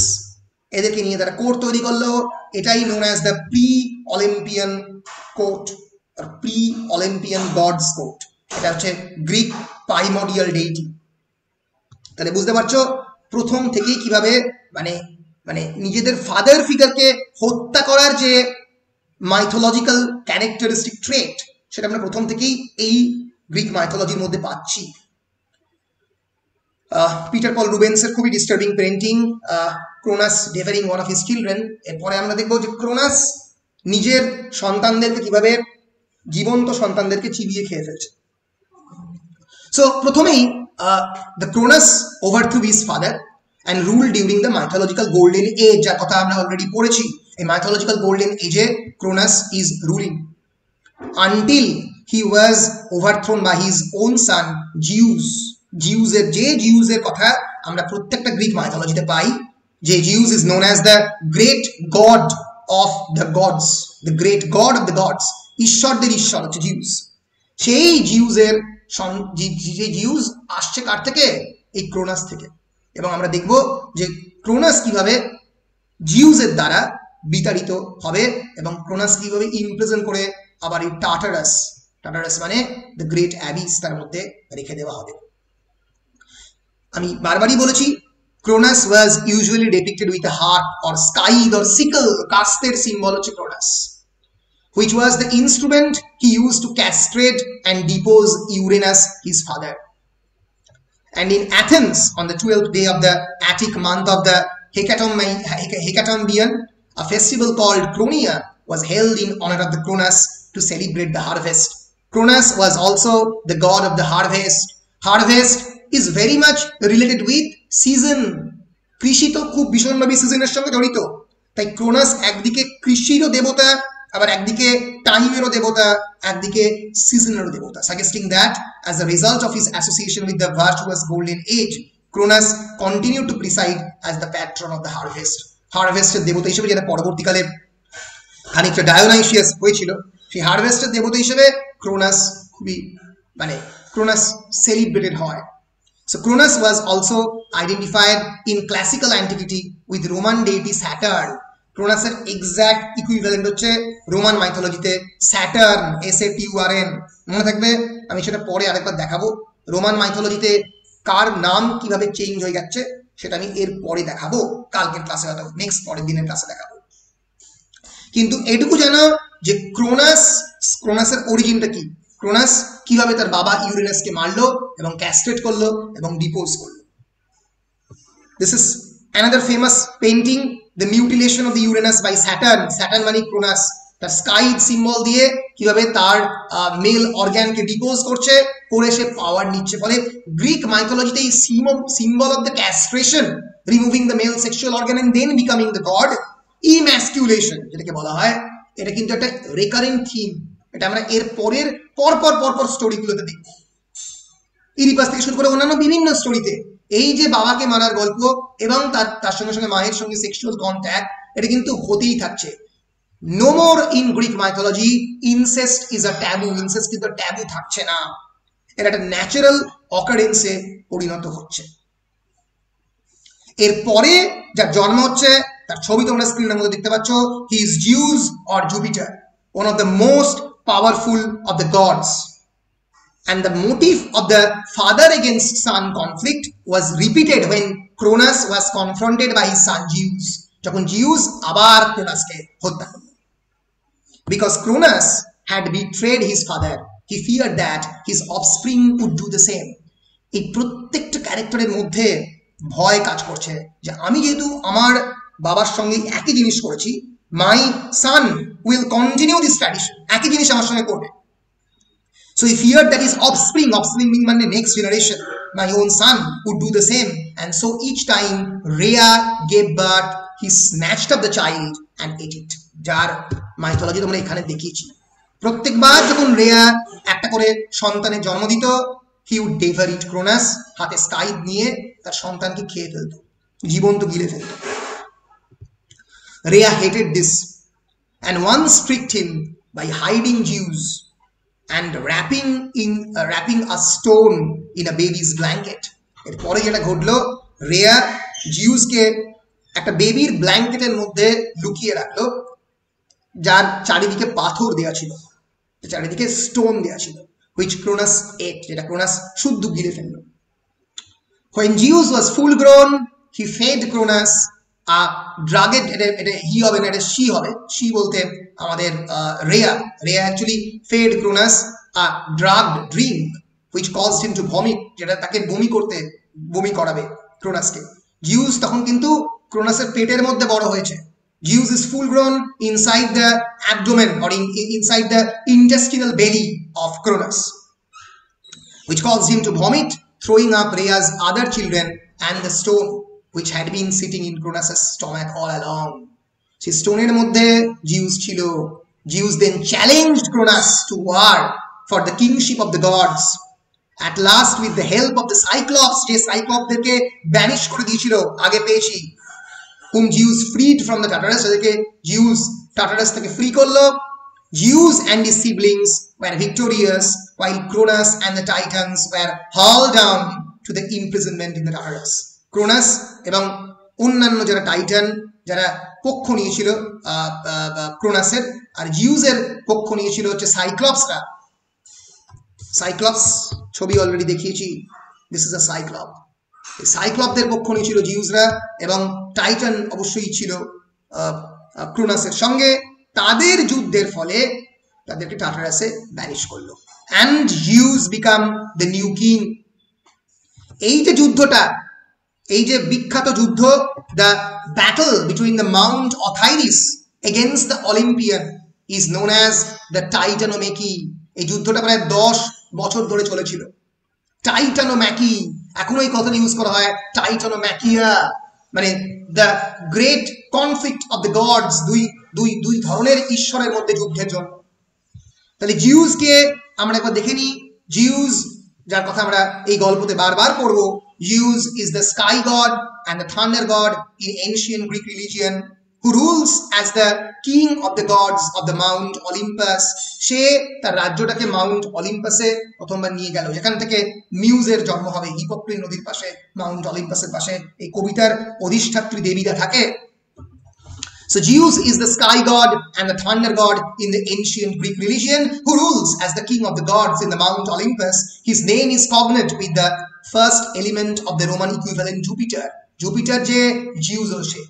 এদেরকে নিয়ে তারা কোর্ট তৈরি করলো. এটাই known as the pre Olympian court আর প্রি অলিম্পিয়ান গডস কোর্ট. এটা হচ্ছে গ্রিক প্রাইমোরিয়াল ডেইটি. তাহলে বুঝতে পারছো প্রথম থেকেই কিভাবে মানে নিজেদের ফাদার ফিগারকে হত্যা করার যে মাইথোলজিক্যাল ক্যারেক্টারিস্টিক ট্রেট, সেটা আমরা প্রথম থেকেই এই গ্রিক মাইথোলজির মধ্যে পাচ্ছি. পিটার পল রুবেন্সের খুবই disturbing painting, Cronus devouring one of his children. এরপরে আমরা দেখবো যে ক্রোনাস নিজের সন্তানদেরকে কিভাবে, জীবন্ত সন্তানদেরকে চিবিয়ে খেয়ে ফেলছে. সো প্রথমেই the Cronus overthrew his father and ruled during the mythological golden age, যার কথা আমরা অলরেডি পড়েছি। এই mythological golden age A Cronus is ruling until he was overthrown by his own son Zeus. Zeus এর কথা আমরা প্রত্যেকটা গ্রিক মাইথোলজিতে পাই, যে Zeus is known as the great god of the gods, the great god of the gods, ঈশ্বরদের ঈশ্বর হচ্ছে Zeus। সেই জিউস আসছে কার থেকে? এই ক্রোনাস থেকে। এবং আমরা দেখব যে ক্রোনাস কিভাবে জিউসের দ্বারা বিতাড়িত হবে এবং ক্রোনাস কিভাবে ইমপ্রিজন করে আবার এই টাটারাস মানে দ্য গ্রেট অ্যাবিস তার মধ্যে রেখে দেওয়া হবে। আমি বারবারই বলেছি, Cronus was usually depicted with a harp or scythe or sickle. কাস্তের সিম্বল হচ্ছে Cronus, which was the instrument he used to castrate and depose Uranus, his father. And in Athens, on the 12th day of the Attic month of the Hecatombion, a festival called Cronia was held in honor of the Cronus to celebrate the harvest. Cronus was also the god of the harvest. Harvest is very much related with season. কৃষি তো খুব ভীষণভাবে সিজনের সঙ্গে জড়িত, তাই ক্রোনাস একদিকে কৃষিরও দেবতা, আবার একদিকে টাইমেরও দেবতা, একদিকে সিজনেরও দেবতা, suggesting that as a result of his association with the virtuous golden age, Cronus continued to preside as the patron of the harvest. হারভেস্টের দেবতা হিসেবে, যেটা পরবর্তীকালে খানিকটা ডায়োনাইসিয়াস হয়েছিল, সেই হারভেস্টের দেবতা হিসেবে ক্রোনাস ক্রোনাস সেলিব্রেটেড হয়। So Cronus was also identified in classical antiquity with Roman deity Saturn. ক্রোনাসের এক্সাক্ট ইকুইভ্যালেন্ট হচ্ছে রোমান মাইথোলজিতে স্যাটার্ন, SATURN। মনে থাকবে, আমি সেটা পরে আরেকবার দেখাবো। রোমান মাইথোলজিতে কার নাম কিভাবে চেঞ্জ হয়ে যাচ্ছে সেটা আমি এর পরে দেখাবো, কালকের ক্লাসে, হয়তো নেক্সট পরের দিনের ক্লাসে দেখাবো। কিন্তু এটুকু জানো যে ক্রোনাসের অরিজিনটা কি, ক্রোনাস কিভাবে তার বাবা ইউরেনাসকে মারলো এবং ক্যাস্ট্রেট করলো এবং ডিপোজ করলো। This is another famous painting, the mutilation of the Uranus by Saturn. Saturn মানে ক্রোনাস, তার স্কাইড সিম্বল দিয়ে কিভাবে তার মেল অর্গানকে ডিপোজ করছে, করে সে পাওয়ার নিচ্ছে। ফলে গ্রিক মাইথোলজিতে এই symbol of the castration, removing the male sexual organ and then becoming the god, emasculation যেটাকে বলা হয়, এটা কিন্তু একটা রেকারিং থিম। এটা আমরা এর পরপর স্টোরিগুলোতে দেখব, ইরিপাস থেকে শুরু করে অন্যান্য বিভিন্ন স্টোরিতে এই যে বাবাকে মারার গল্প এবং তার সঙ্গে সঙ্গে মায়ের সঙ্গে সেক্সুয়াল কন্ট্যাক্ট, এটা কিন্তু হতেই থাকছে। No more in Greek mythology incest is a taboo. Incest কিন্তু ট্যাবু থাকছে না, এটা একটা ন্যাচারাল অকারেন্সে পরিণত হচ্ছে। এরপরে যার জন্ম হচ্ছে তার ছবি তোমরা স্ক্রিনের মধ্যে দেখতে পাচ্ছ। He is Zeus or Jupiter, one of the most powerful of the gods. And the motif of the father against son conflict was repeated when Cronus was confronted by his son Zeus. যখন জিউস আবার ক্রোনাসকে হত্যা করল। Because Cronus had betrayed his father, he feared that his offspring would do the same. এই প্রত্যেকটা ক্যারেক্টারের মধ্যে ভয় কাজ করছে যে আমি যেহেতু আমার বাবার সঙ্গে একই জিনিস করেছি, my son will continue this tradition, একই জিনিস আমার সঙ্গে করবে। So he feared that his offspring mean next generation, my own son would do the same. And so each time Rhea gave birth, he snatched up the child and ate it. যার মাইথোলজি তোমরা এখানে দেখিয়েছি, প্রত্যেকবার যখন রেয়া একটা করে সন্তানের জন্ম দিত, he would devour it. Cronus হাতে স্কাইড নিয়ে তার সন্তানকে খেয়ে ফেলত, জীবন্ত গিলে ফেলত। Rhea hated this and once tricked him by hiding Zeus and wrapping a stone in a baby's blanket. এরপরে যেটা ঘটলো, রেয়া জিউসকে একটা বেবির ব্ল্যাঙ্কেটের মধ্যে লুকিয়ে রাখলো, যার চারিদিকে পাথর দেওয়া ছিল, চারিদিকে স্টোন দেওয়া ছিল, which Cronus ate, যেটা ক্রোনাস শুদ্ধ গিলে ফেললো। When Zeus was full grown, he fed Cronus a drugged, এটা হি হবে না, এটা শি হবে, শি বলতে আমাদের Rhea actually fed Cronus a drugged drink which caused him to vomit, যেটা তাকে বমি করাবে ক্রোনাসকে। জিউস তখন কিন্তু ক্রোনাসের পেটের মধ্যে বড় হয়েছে। Zeus is full grown inside the abdomen or inside the intestinal belly of Cronus, which caused him to vomit, throwing up Rhea's other children and the stone which had been sitting in Cronus's stomach all along. সেই স্টোনের মধ্যে জিউস ছিল। Zeus then challenged Cronus to war for the kingship of the gods. At last, with the help of the Cyclops, যে সাইক্লপদেরকে ব্যানিশ করে দিয়েছিল আগে পেয়েছি, whom Zeus freed from the Tartarus, তাদেরকে জিউস টাটারাস থেকে ফ্রি করলো। Zeus and his siblings were victorious, while Cronus and the Titans were hauled down to the imprisonment in the Tartarus. Cronus এবং অন্যান্য যারা টাইটান, যারা পক্ষ নিয়েছিল ক্রোনাসের, আর জিউসের পক্ষ নিয়েছিল হচ্ছে সাইক্লপসরা। সাইক্লপস ছবি অলরেডি দেখিয়েছি, দিস ইজ আ সাইক্লপ। এই সাইক্লপদের পক্ষ নিয়েছিল জিউসরা, এবং টাইটান অবশ্যই ছিল ক্রোনাসের সঙ্গে। তাদের যুদ্ধের ফলে তাদেরকে টাটারাসে ব্যানিশ করলো, and Zeus became the new king. এই যে যুদ্ধটা, এই যে বিখ্যাত যুদ্ধ, the battle between the mount Othrys against the Olympian is known as the Titanomachy. এই যুদ্ধটা প্রায় 10 বছর ধরে চলেছিল। টাইটানোম্যাকি, এখনো এই কথাটা ইউজ করা হয়, টাইটানোম্যাকিয়া, মানে the great conflict of the gods, দুই ধরনের ঈশ্বরের মধ্যে যুদ্ধের জন্য। তাহলে জিউসকে আমরা একবার দেখে নিই। জিউস, যার কথা আমরা এই গল্পতে বারবার পড়বো, Zeus is the sky god and the thunder god in ancient Greek religion, who rules as the king of the gods of the Mount Olympus. সে তার রাজ্যটাকে মাউন্ট অলিম্পাসে প্রথমবার নিয়ে গেল, যেখান থেকে মিউজের জন্ম হবে। হিপোক্রেট নদীর পাশে, মাউন্ট অলিম্পাসের পাশে এই কবিতার অধিষ্ঠাত্রী দেবীরা থাকে। So Zeus is the sky god and the thunder god in the ancient Greek religion, who rules as the king of the gods in the Mount Olympus. His name is cognate with the first element of the Roman equivalent Jupiter. Jupiter je Zeus oshe.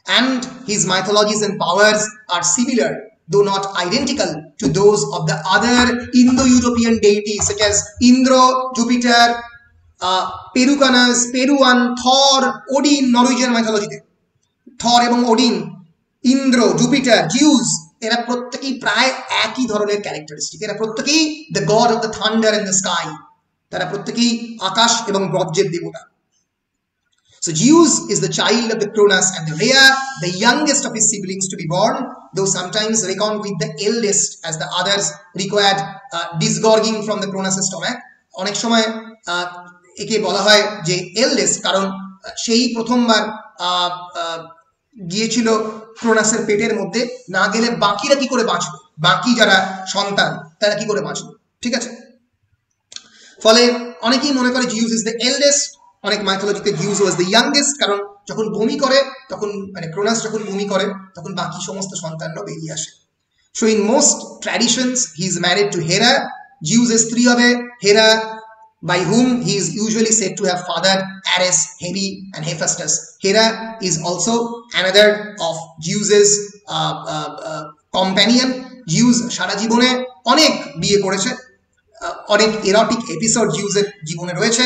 And his mythologies and powers are similar, though not identical, to those of the other Indo-European deities such as Indra, Jupiter, Perucanus, Peruan, Thor, Odin, Norwegian mythology. থর এবং ওডিন, ইন্দ্র, জুপিটার, জিউস, এরা প্রত্যেকেই প্রায় একই ধরনের ক্যারেক্টারিস্টিক। এরা প্রত্যেকেই the god of the thunder and the sky. তারা প্রত্যেকেই আকাশ এবং বজ্রের দেবতা। So Zeus is the child of the Cronus and the Rhea, the youngest of his siblings to be born, though sometimes reckoned with the eldest, as the others required disgorging from the Cronus' stomach. অনেক সময় একে বলা হয় যে এল্ডেস্ট, কারণ সেই প্রথমবার গিয়েছিল ক্রোনাসের পেটের মধ্যে, না গেলে বাকিরা কি করে বাঁচবে, বাকি যারা সন্তান তারা কি করে বাঁচবে, ঠিক আছে। ফলে অনেকেই মনে করে জিউস ইজ দ্য এল্ডেস্ট, অনেক মাইথোলজিতে জিউস ওয়াজ দ্য ইয়াংগেস্ট, কারণ যখন বমি করে তখন, মানে ক্রোনাস যখন বমি করে তখন বাকি সমস্ত সন্তানরা বেরিয়ে আসে। So in most traditions he is married to Hera. জিউসের স্ত্রী হবে হেরা, by whom he is usually said to have fathered Ares, Hebe, and Hephaestus. Hera is also another of Zeus's companion. Zeus সারা জীবনে অনেক বিয়ে করেছে, অনেক erotic episode Zeus'ের জীবনে রয়েছে,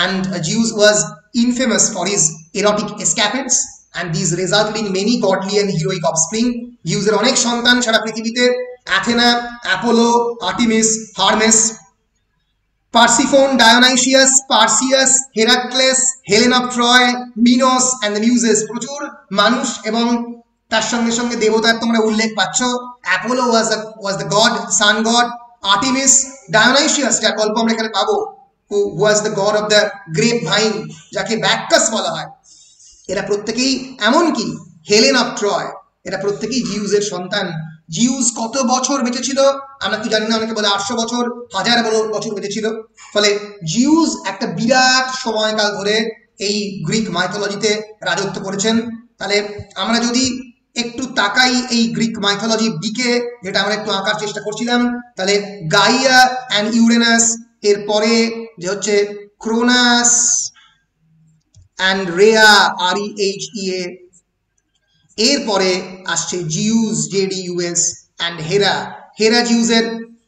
and Zeus was infamous for his erotic escapades, and these resulted in many godly and heroic offspring. Zeus'ের অনেক সন্তান সারা পৃথিবীতে, Athena, Apollo, Artemis, Hermes, Persephone, Dionysius, Perseus, Heracles, Helen of Troy, Minos and the Muses. প্রচুর মানুষ এবং তার সঙ্গে সঙ্গে দেবতার তোমরা উল্লেখ পাচ্ছ। Apollo was the god, sun god. Artemis, Dionysius, যার গল্প আমরা এখানে পাবো, who was the god of the grapevine, যাকে ব্যাক্কাস বলা হয়। এরা প্রত্যেকেই, এমনকি হেলেন অফ ট্রয়, এরা প্রত্যেকেই জিউসের সন্তান। জিউস কত বছর বেঁচেছিল আমরা কি জানি না, অনেকে বলে 800 বছর, 1000 বছর বেঁচেছিল। ফলে জিউস একটা বিরাট সময়কাল ধরে এই গ্রিক মাইথোলজিতে রাজত্ব করেছেন। তাহলে আমরা যদি একটু তাকাই এই গ্রিক মাইথোলজির দিকে, যেটা আমরা একটু আঁকার চেষ্টা করছিলাম, তাহলে গাইয়া অ্যান্ড ইউরেনাস, এরপরে যে হচ্ছে ক্রোনাস অ্যান্ড রেয়া, REHEA, এরপরে আসছে জিউস, JEUS, অ্যান্ড হেরা। হেরা জিউসের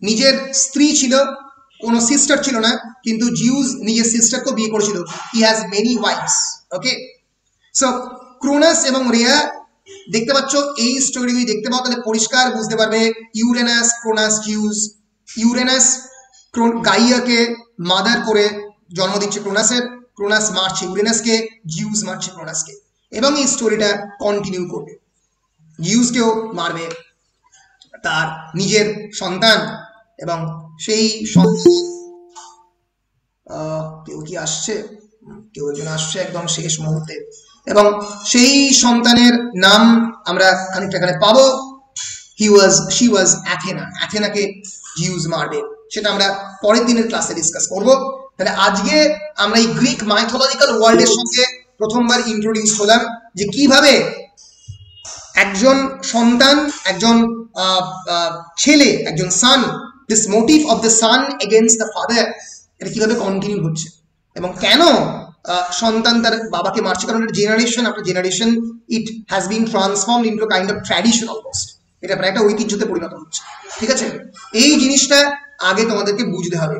নিজের স্ত্রী ছিল, কোনো সিস্টার ছিল না, কিন্তু জিউস নিজের সিস্টারকেও বিয়ে করেছিল। He has many wife's. Okay, so Cronus এবং রেয়া দেখতে পাচ্ছ, এই স্টোরি যদি দেখতে পাও তাহলে পরিষ্কার বুঝতে পারবে ইউরেনাস, ক্রোনাস, জিউস। ইউরেনাস গাইয়াকে মাদার করে জন্ম দিচ্ছে ক্রোনাসের, ক্রোনাস মারছে ইউরেনাসকে, জিউস মারছে ক্রোনাসকে, এবং এই স্টোরিটা কন্টিনিউ করবে। জিউসকেও মারবে তার নিজের সন্তান, এবং সেই কেউ কি আসছে, কেউ একজন আসছে একদম শেষ মুহূর্তে, এবং সেই সন্তানের নাম আমরা খানিকটা এখানে পাবো। she was Athena. অ্যাথেনাকে জিউস মারবে, সেটা আমরা পরের দিনের ক্লাসে ডিসকাস করব। তাহলে আজকে আমরা এই গ্রিক মাইথোলজিক্যাল ওয়ার্ল্ডের সঙ্গে প্রথমবার ইন্ট্রোডিউস হলাম, যে কিভাবে একজন সন্তান, একজন ছেলে, একজন son, this motive of the son against the father, এটা কিভাবে কন্টিনিউ হচ্ছে, এবং কেন সন্তান তার বাবাকে মারছে, কারণ generation after generation it has been transformed into kind of tradition almost, এটা প্রায় একটা ঐতিহ্যতে পরিণত হচ্ছে। ঠিক আছে, এই জিনিসটা আগে তোমাদেরকে বুঝতে হবে।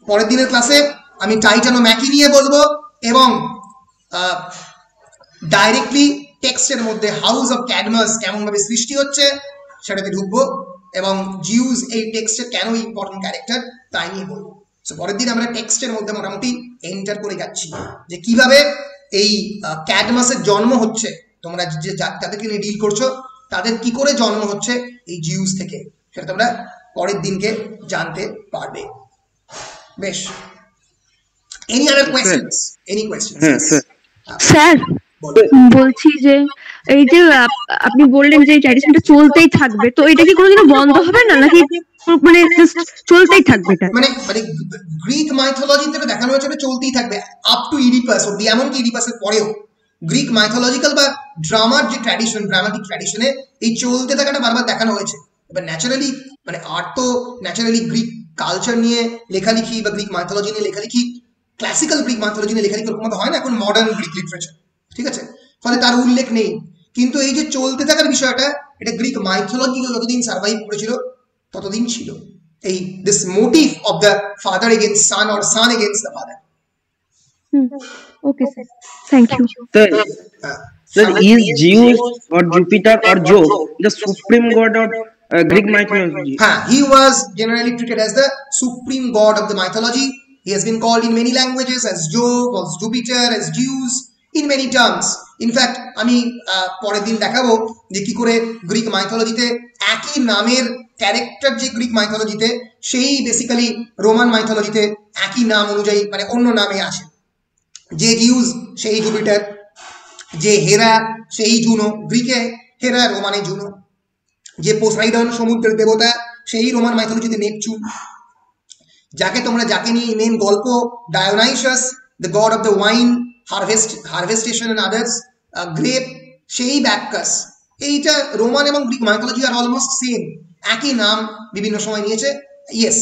পরের দিনের ক্লাসে আমি টাইটানোম্যাকি নিয়ে বলবো, এবং ডাইরেক্টলি টেক্সটের মধ্যে হাউস অফ ক্যাডমাস কেমন ভাবে সৃষ্টি হচ্ছে সেটাতে ঢুকবো, এবং জিউস এই টেক্সটের কেন ইম্পর্টেন্ট ক্যারেক্টার তাই নিয়ে বলবো। সো পরের দিন আমরা টেক্সটের মধ্যে মোটামুটি এন্টার করে যাচ্ছি, যে কিভাবে এই ক্যাডমাসের জন্ম হচ্ছে, তোমরা যে যাদেরকে নিয়ে ডিল করছো তাদের কি করে জন্ম হচ্ছে এই জিউস থেকে, সেটা তোমরা পরের দিনকে জানতে পারবে। বেশ, any other questions? Any questions? Sir বলছি যে এই যে আপনি বললেন যে এই ট্র্যাডিশনটা চলতেই থাকবে, তো এটা কি কোনোদিনও বন্ধ হবে না, নাকি মানে জাস্ট চলতেই থাকবে? এটা মানে গ্রিক মাইথোলজিতে দেখানো হয়েছে এটা চলতেই থাকবে আপ টু ইডিপাস অব্দি, এমনকি ইডিপাসের পরেও গ্রিক মাইথোলজিক্যাল বা ড্রামার যে ট্র্যাডিশন, ড্রামাটিক ট্র্যাডিশনে এই চলতে থাকাটা বারবার দেখানো হয়েছে। এবার ন্যাচারালি মানে আর্ট তো ন্যাচারালি গ্রিক কালচার নিয়ে লেখালেখি বা গ্রিক মাইথোলজি নিয়ে লেখালেখি, ক্লাসিক্যাল গ্রিক মাইথোলজি নিয়ে লেখালেখি ওরকম হয় না এখন মডার্ন গ্রিক লিটারেচার, ঠিক আছে, ফলে তার উল্লেখ নেই। কিন্তু এই যে চলতে থাকার বিষয়টা, এটা গ্রিক মাইথোলজি যতদিন সার্ভাইভ করেছিল ততদিন ছিল এই this motive of the father against son or son against the father. Okay sir, thank you. Sir, is Zeus or Jupiter or Jove the supreme god of Greek mythology? He was generally treated as the supreme god of the mythology. He has been called in many languages as Jove, as Jupiter, as Zeus, in many terms. In fact, আমি পরের দিন দেখাবো যে কি করে গ্রিক মাইথোলজিতে একই নামের ক্যারেক্টার যে গ্রিক মাইথোলজিতে, সেই বেসিক্যালি রোমান মাইথোলজিতে একই নাম অনুযায়ী মানে অন্য নামে আছে। যে জিউস সেই জুপিটার, যে হেরা সেই জুনো, গ্রিকে হেরা, রোমানে জুনো। যে পোসাইডন সমুদ্রের দেবতা, সেই রোমান মাইথোলজিতে নেপচুন। যাকে নিয়ে মেন গল্প Dionysus, the god of the wine, harvestation and others, grape, সেই ব্যাক্কাস। এইটা রোমান এবং গ্রিক মাইথোলজি আর অলমোস্ট সেম, একই নাম বিভিন্ন সময় নিয়েছে। Yes,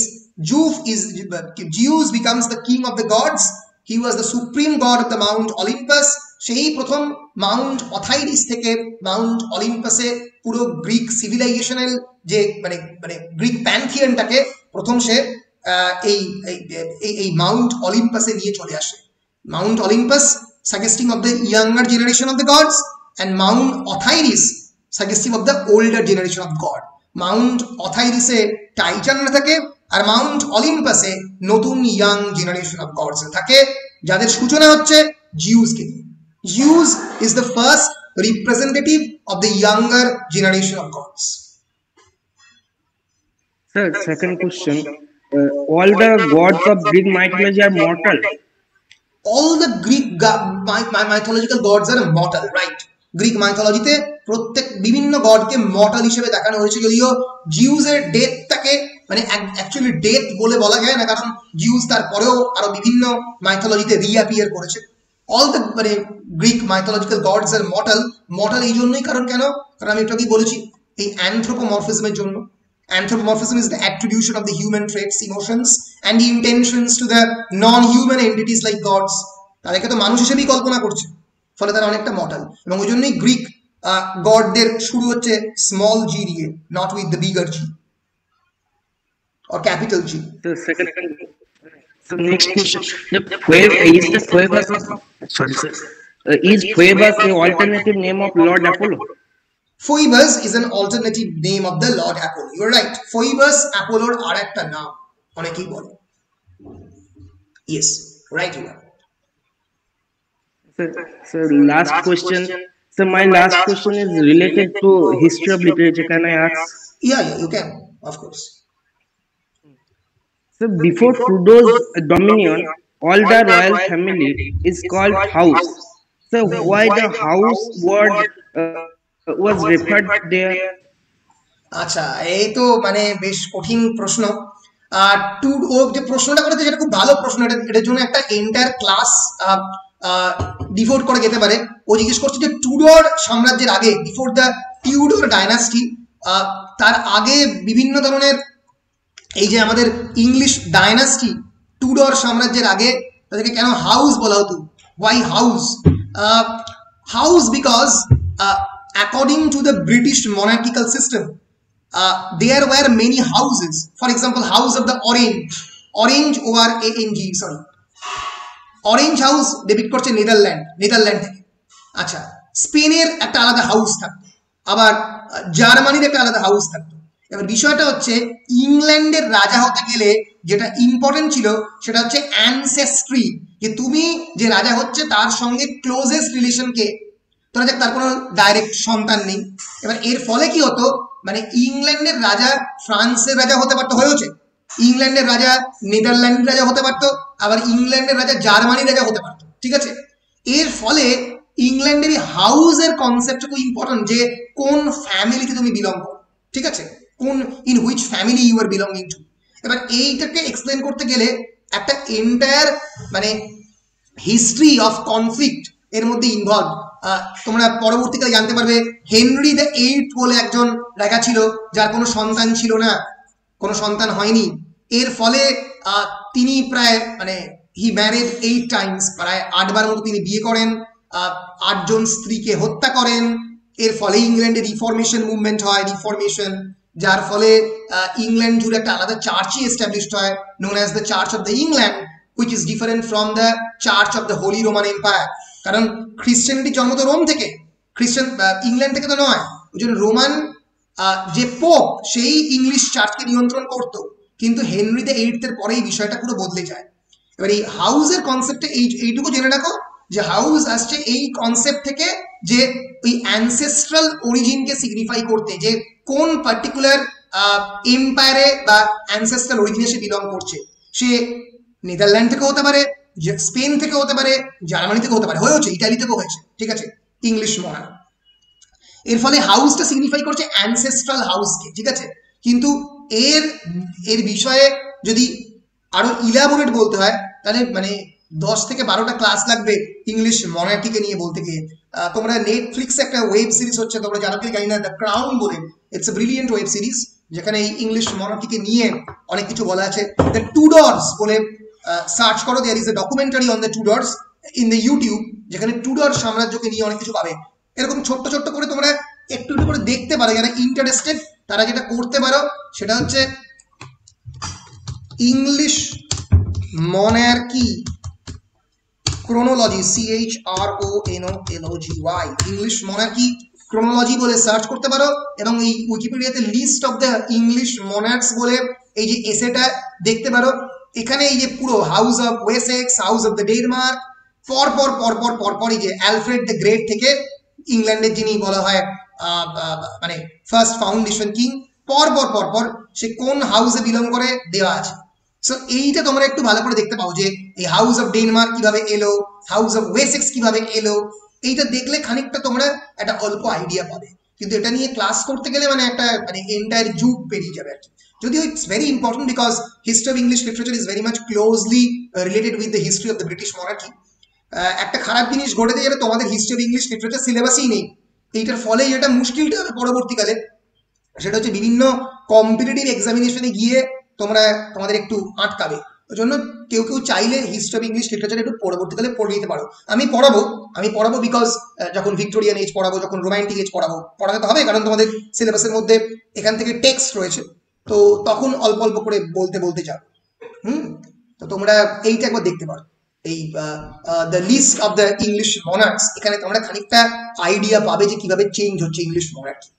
Zeus becomes the king of the gods. He was the supreme god of the mount Olympus. সেই প্রথম মাউন্ট অথাইরিস থেকে মাউন্ট অলিম্পাসে পুরো গ্রিক সিভিলাইজেশনাল যে মানে গ্রিক প্যান্থিয়নটাকে প্রথম সে এই মাউন্ট অলিম্পাসে নিয়ে চলে আসে। Mount Olympus suggesting of the younger generation of the gods, and mount Othrys suggesting of the older generation of god. Mount অথাইরিসে টাইটানরা থাকে, আর মাউন্ট অলিম্পাসে নতুন ইয়াং জেনারেশন অফ গডস থাকে, যাদের সূচনা হচ্ছে জিউসকে দিয়ে। Zeus is the first representative of the younger generation of gods. Sir, second question. All the gods of Greek mythology are mortal. All the Greek mythological gods are mortal, right? Greek মাইথোলজিতে প্রত্যেক বিভিন্ন গডকে মর্টাল হিসেবে দেখানো হয়েছে, যদিও জিউসের ডেথটাকে মানে অ্যাকচুয়ালি ডেথ বলে বলা যায় না, কারণ জিউস তারপরেও আরো বিভিন্ন মাইথোলজিতে রিঅ্যাপিয়ার করেছে। অল দ্য মানে গ্রিক মাইথোলজিক্যাল গডস আর মর্টাল এই জন্যই, কারণ আমি একটু আগেই বলেছি এই অ্যানথ্রোপোমরফিজমের জন্য। Anthropomorphism is the attribution of the human traits, emotions and the intentions to the non-human entities like gods. তাদেরকে তো মানুষ হিসেবেই কল্পনা করছে, ফলে তারা অনেকটা মর্টাল, এবং ওই জন্যই গ্রিক গডদের শুরু হচ্ছে স্মল জি দিয়ে, not with the bigger G or capital G. So next question. Is Phoebus an alternative name of Lord Apollo? Phoebus is an alternative name of the Lord Apollo. You're right. Phoebus Apolloর আরেকটা নাম অনেকেই বলে। Yes, right you are. So last question. So my last question is related to history of literature. Can I ask? Yeah, you can, of course. So before Trudeau's dominion, all the royal family is called house. So why the house word was referred there? আচ্ছা, এই তো মানে বেশ কঠিন প্রশ্ন। আর ও যে প্রশ্নটা করেছে সেটা খুব ভালো প্রশ্ন, এটার জন্য একটা এন্টায়ার ক্লাস ডিভোট করে যেতে পারে। ও জিজ্ঞেস করছে যে টুডর সাম্রাজ্যের আগে, বিফোর দ্য টিউডর ডাইনাস্টি, তার আগে বিভিন্ন ধরনের এই যে আমাদের ইংলিশ ডাইনাস্টি, টুডর সাম্রাজ্যের আগে তাদেরকে কেন হাউস বলা হতো? Why house? House because according to the British monarchical system, there were many houses. For example, House of the Orange ORANG, sorry, Orange House debit করছে নেদারল্যান্ড থেকে। আচ্ছা, স্পেনের একটা আলাদা হাউস থাকতো, আবার জার্মানির একটা আলাদা হাউস থাকতো। এবার বিষয়টা হচ্ছে ইংল্যান্ডের রাজা হতে গেলে যেটা ইম্পর্টেন্ট ছিল সেটা হচ্ছে অ্যানসেস্ট্রি, যে তুমি যে রাজা হচ্ছে তার সঙ্গে ক্লোজেস্ট রিলেশনকে, তোরা যাক তার কোনো ডাইরেক্ট সন্তান নেই। এবার এর ফলে কি হতো, মানে ইংল্যান্ডের রাজা ফ্রান্সের রাজা হতে পারতো, হয়েছে ইংল্যান্ডের রাজা নেদারল্যান্ডের রাজা হতে পারতো, আবার ইংল্যান্ডের রাজা জার্মানির রাজা হতে পারতো, ঠিক আছে। এর ফলে ইংল্যান্ডের হাউসের কনসেপ্ট খুব ইম্পর্টেন্ট, যে কোন ফ্যামিলিতে তুমি বিলং করো, ঠিক আছে, কোন in which family you are belonging to. এবার এইটাকে এক্সপ্লেন করতে গেলে একটা এন্টায়ার মানে হিস্ট্রি অফ কনফ্লিক্ট এর মধ্যে ইনভলভ। তোমরা পরবর্তীকালে জানতে পারবে হেনরি দ্য 8th বলে একজন রাজা ছিল যার কোনো সন্তান ছিল না, কোনো সন্তান হয়নি। এর ফলে তিনি প্রায় মানে হি ম্যারেড 8 times, প্রায় 8 বার মতো তিনি বিয়ে করেন, 8 জন স্ত্রীকে হত্যা করেন। এর ফলে ইংল্যান্ডে রিফরমেশন মুভমেন্ট হয়, রিফরমেশন, যার ফলে ইংল্যান্ড জুড়ে একটা আলাদা চার্চই এস্টাবলিশড হয়, known as the church of the England, which is different from the Church of the Holy Roman Empire. কারণ খ্রিস্টানিটি জন্ম তো রোম থেকে, খ্রিস্টান ইংল্যান্ড থেকে তো নয়। ওই জন্য রোমান যে পোপ সেই ইংলিশ চার্চকে নিয়ন্ত্রণ করত, কিন্তু হেনরি দ্য 8th এর পরে এই বিষয়টা পুরো বদলে যায়। এবার এই হাউসের কনসেপ্টে এইটুকু জেনে রাখো যে হাউস আসছে এই কনসেপ্ট থেকে, যে ওই অ্যানসেস্ট্রাল অরিজিনকে সিগনিফাই করতে, যে কোন পার্টিকুলার এম্পায়ারে বা অ্যানসেস্ট্রাল অরিজিনে সে বিলং করছে। সে নেদারল্যান্ড থেকে হতে পারে, স্পেন থেকে হতে পারে, জার্মানি থেকে হতে পারে, হয়েছে ইটালি থেকেও হয়েছে, ঠিক আছে, ইংলিশ মনার্ক। এর ফলে হাউসটা সিগনিফাই করছে অ্যানসেস্ট্রাল হাউসকে, ঠিক আছে। কিন্তু এর বিষয়ে যদি আরো ইলাবোরেট বলতে হয় তাহলে মানে 10 থেকে 12টা ক্লাস লাগবে ইংলিশ মনার্কিকে নিয়ে বলতে গিয়ে। তোমরা নেটফ্লিক্সে একটা ওয়েব সিরিজ হচ্ছে, তোমরা জানো কি জানি না, দ্য ক্রাউন বলে, it's a brilliant web series, যেখানে এই ইংলিশ মনার্কিকে নিয়ে অনেক কিছু বলা আছে। দ্য টুডর্স বলে সার্চ করো, there is a documentary on the Tudors in the YouTube, যেখানে টুডর সাম্রাজ্যকে নিয়ে অনেক কিছু পাবে। এরকম ছোট্ট ছোট্ট করে তোমরা একটু একটু করে দেখতে পারো, যারা ইন্টারেস্টেড তারা যেটা করতে পারো সেটা হচ্ছে English monarchy chronology, CHRONOLOGY, English monarchy chronology বলে সার্চ করতে পারো, এবং এই উইকিপিডিয়াতে লিস্ট অফ দ্য ইংলিশ মনার্কস বলে এই যে এসেটা দেখতে পারো। এখানে এই যে পুরো house of Wessex, house of the Denmark, পরপর এই যে অ্যালফ্রেড দ্য গ্রেট থেকে ইংল্যান্ডের যিনি বলা হয় মানে ফার্স্ট ফাউন্ডেশন কিং, পরপর সে কোন হাউসে বিলং করে দেওয়া আছে। সো এইটা তোমরা একটু ভালো করে দেখতে পাও যে এই হাউস অফ ডেনমার্ক কিভাবে এলো, হাউস অফ ওয়েসেক্স কিভাবে এলো, এইটা দেখলে খানিকটা তোমরা একটা অল্প আইডিয়া পাবে। কিন্তু এটা নিয়ে ক্লাস করতে গেলে মানে একটা মানে এন্টায়ার যুগ পেরিয়ে যাবে আর কি। যদিও it's very important because history of English literature is very much closely related with the history of the British monarchy. একটা খারাপ জিনিস ঘটেছে যেটা তোমাদের হিস্ট্রি অফ ইংলিশ লিটারেচার সিলেবাসই নেই, এইটার ফলে যেটা মুশকিলটা হবে পরবর্তীকালে সেটা হচ্ছে বিভিন্ন কম্পিটিটিভ এক্সামিনেশনে গিয়ে তোমাদের একটু আটকাবে। ওই জন্য কেউ চাইলে হিস্ট্রি অফ ইংলিশ লিটারেচার একটু পরবর্তীকালে পড়ে নিতে পারো। আমি পড়াবো বিকজ যখন ভিক্টোরিয়ান এজ পড়াবো, যখন রোমান্টিক এজ পড়াতে তো হবে, কারণ তোমাদের সিলেবাসের মধ্যে এখান থেকে টেক্সট রয়েছে, তো তখন অল্প করে বলতে যাও। তো তোমরা এইটা একবার দেখতে পারো, এই the list of the English monarchs. এখানে তোমরা খানিকটা আইডিয়া পাবে যে কিভাবে চেঞ্জ হচ্ছে ইংলিশ মনার্কি।